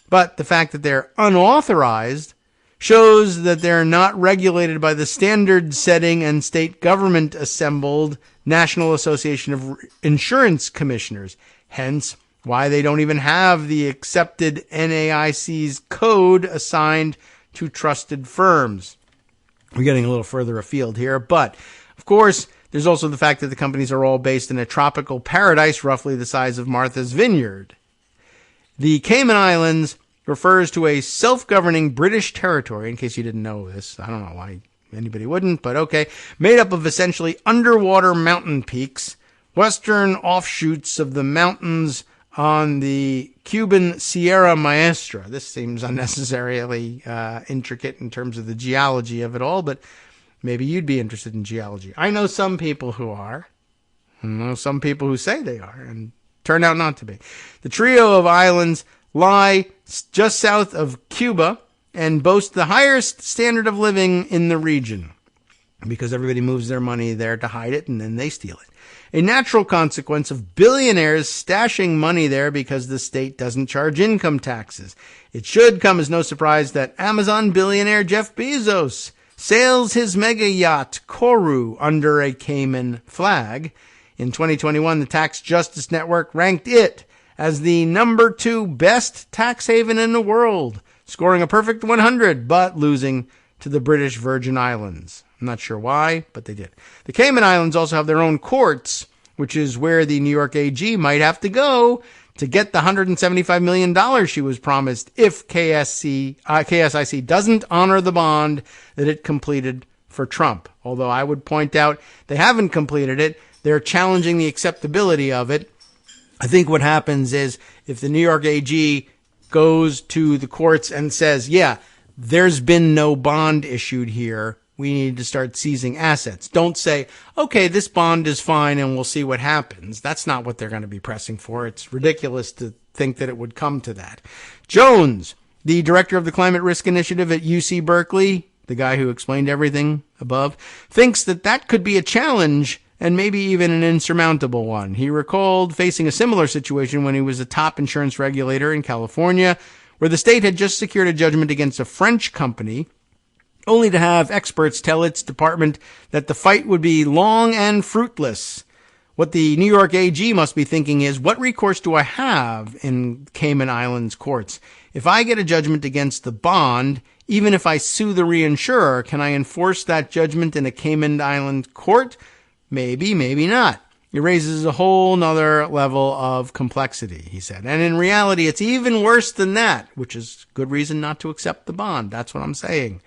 But the fact that they're unauthorized shows that they're not regulated by the standard-setting and state government-assembled National Association of Insurance Commissioners. Hence, why they don't even have the accepted NAIC's code assigned to trusted firms. We're getting a little further afield here, but of course, there's also the fact that the companies are all based in a tropical paradise roughly the size of Martha's Vineyard. The Cayman Islands refers to a self-governing British territory, in case you didn't know this. I don't know why anybody wouldn't, but okay. Made up of essentially underwater mountain peaks, western offshoots of the mountains on the Cuban Sierra Maestra. This seems unnecessarily intricate in terms of the geology of it all, but maybe you'd be interested in geology. I know some people who are. I know some people who say they are and turn out not to be. The trio of islands lie just south of Cuba and boast the highest standard of living in the region because everybody moves their money there to hide it and then they steal it. A natural consequence of billionaires stashing money there because the state doesn't charge income taxes. It should come as no surprise that Amazon billionaire Jeff Bezos sails his mega yacht Koru under a Cayman flag. In 2021, the Tax Justice Network ranked it as the number 2 best tax haven in the world, scoring a perfect 100, but losing to the British Virgin Islands. I'm not sure why, but they did. The Cayman Islands also have their own courts, which is where the New York AG might have to go to get the $175 million she was promised if KSIC doesn't honor the bond that it completed for Trump. Although I would point out they haven't completed it. They're challenging the acceptability of it. I think what happens is if the New York AG goes to the courts and says, yeah, there's been no bond issued here. We need to start seizing assets. Don't say, okay, this bond is fine and we'll see what happens. That's not what they're going to be pressing for. It's ridiculous to think that it would come to that. Jones, the director of the Climate Risk Initiative at UC Berkeley, the guy who explained everything above, thinks that that could be a challenge and maybe even an insurmountable one. He recalled facing a similar situation when he was a top insurance regulator in California, where the state had just secured a judgment against a French company, only to have experts tell its department that the fight would be long and fruitless. What the New York AG must be thinking is, what recourse do I have in Cayman Islands courts? If I get a judgment against the bond, even if I sue the reinsurer, can I enforce that judgment in a Cayman Island court? Maybe, maybe not. It raises a whole nother level of complexity, he said. And in reality, it's even worse than that, which is good reason not to accept the bond. That's what I'm saying.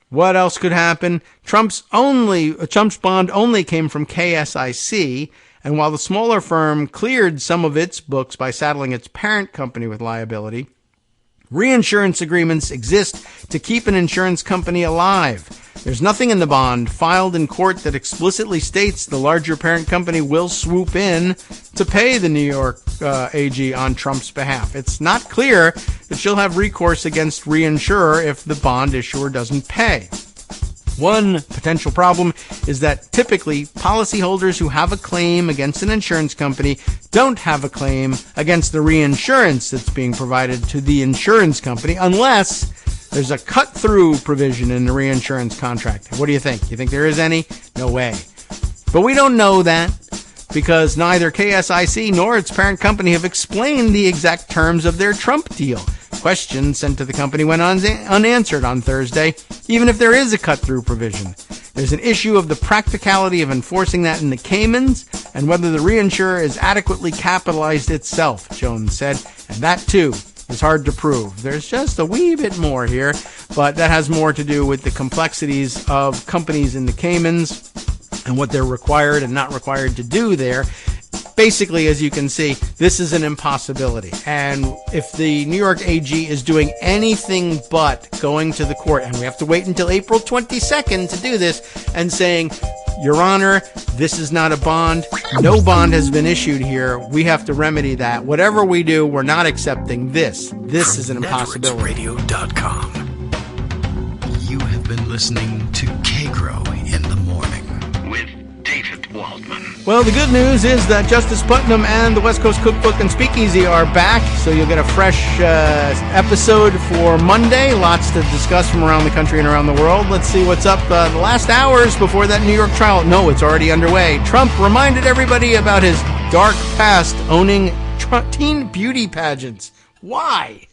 What else could happen? Trump's bond only came from KSIC, and while the smaller firm cleared some of its books by saddling its parent company with liability, reinsurance agreements exist to keep an insurance company alive. There's nothing in the bond filed in court that explicitly states the larger parent company will swoop in to pay the New York AG on Trump's behalf. It's not clear that she'll have recourse against reinsurer if the bond issuer doesn't pay. One potential problem is that typically policyholders who have a claim against an insurance company don't have a claim against the reinsurance that's being provided to the insurance company unless there's a cut-through provision in the reinsurance contract. What do you think? You think there is any? No way. But we don't know that because neither KSIC nor its parent company have explained the exact terms of their Trump deal. Questions sent to the company went unanswered on Thursday, even if there is a cut-through provision. There's an issue of the practicality of enforcing that in the Caymans and whether the reinsurer is adequately capitalized itself, Jones said, and that too is hard to prove. There's just a wee bit more here, but that has more to do with the complexities of companies in the Caymans and what they're required and not required to do there. Basically, as you can see, this is an impossibility. And if the New York AG is doing anything but going to the court, and we have to wait until April 22nd to do this, and saying, Your Honor, this is not a bond. No bond has been issued here. We have to remedy that. Whatever we do, we're not accepting this. This is an impossibility. Radio.com. You have been listening to Kagro in the Morning with David Waldman. Well, the good news is that Justice Putnam and the West Coast Cookbook and Speakeasy are back, so you'll get a fresh episode for Monday. Lots to discuss from around the country and around the world. Let's see what's up the last hours before that New York trial. No, it's already underway. Trump reminded everybody about his dark past owning teen beauty pageants. Why?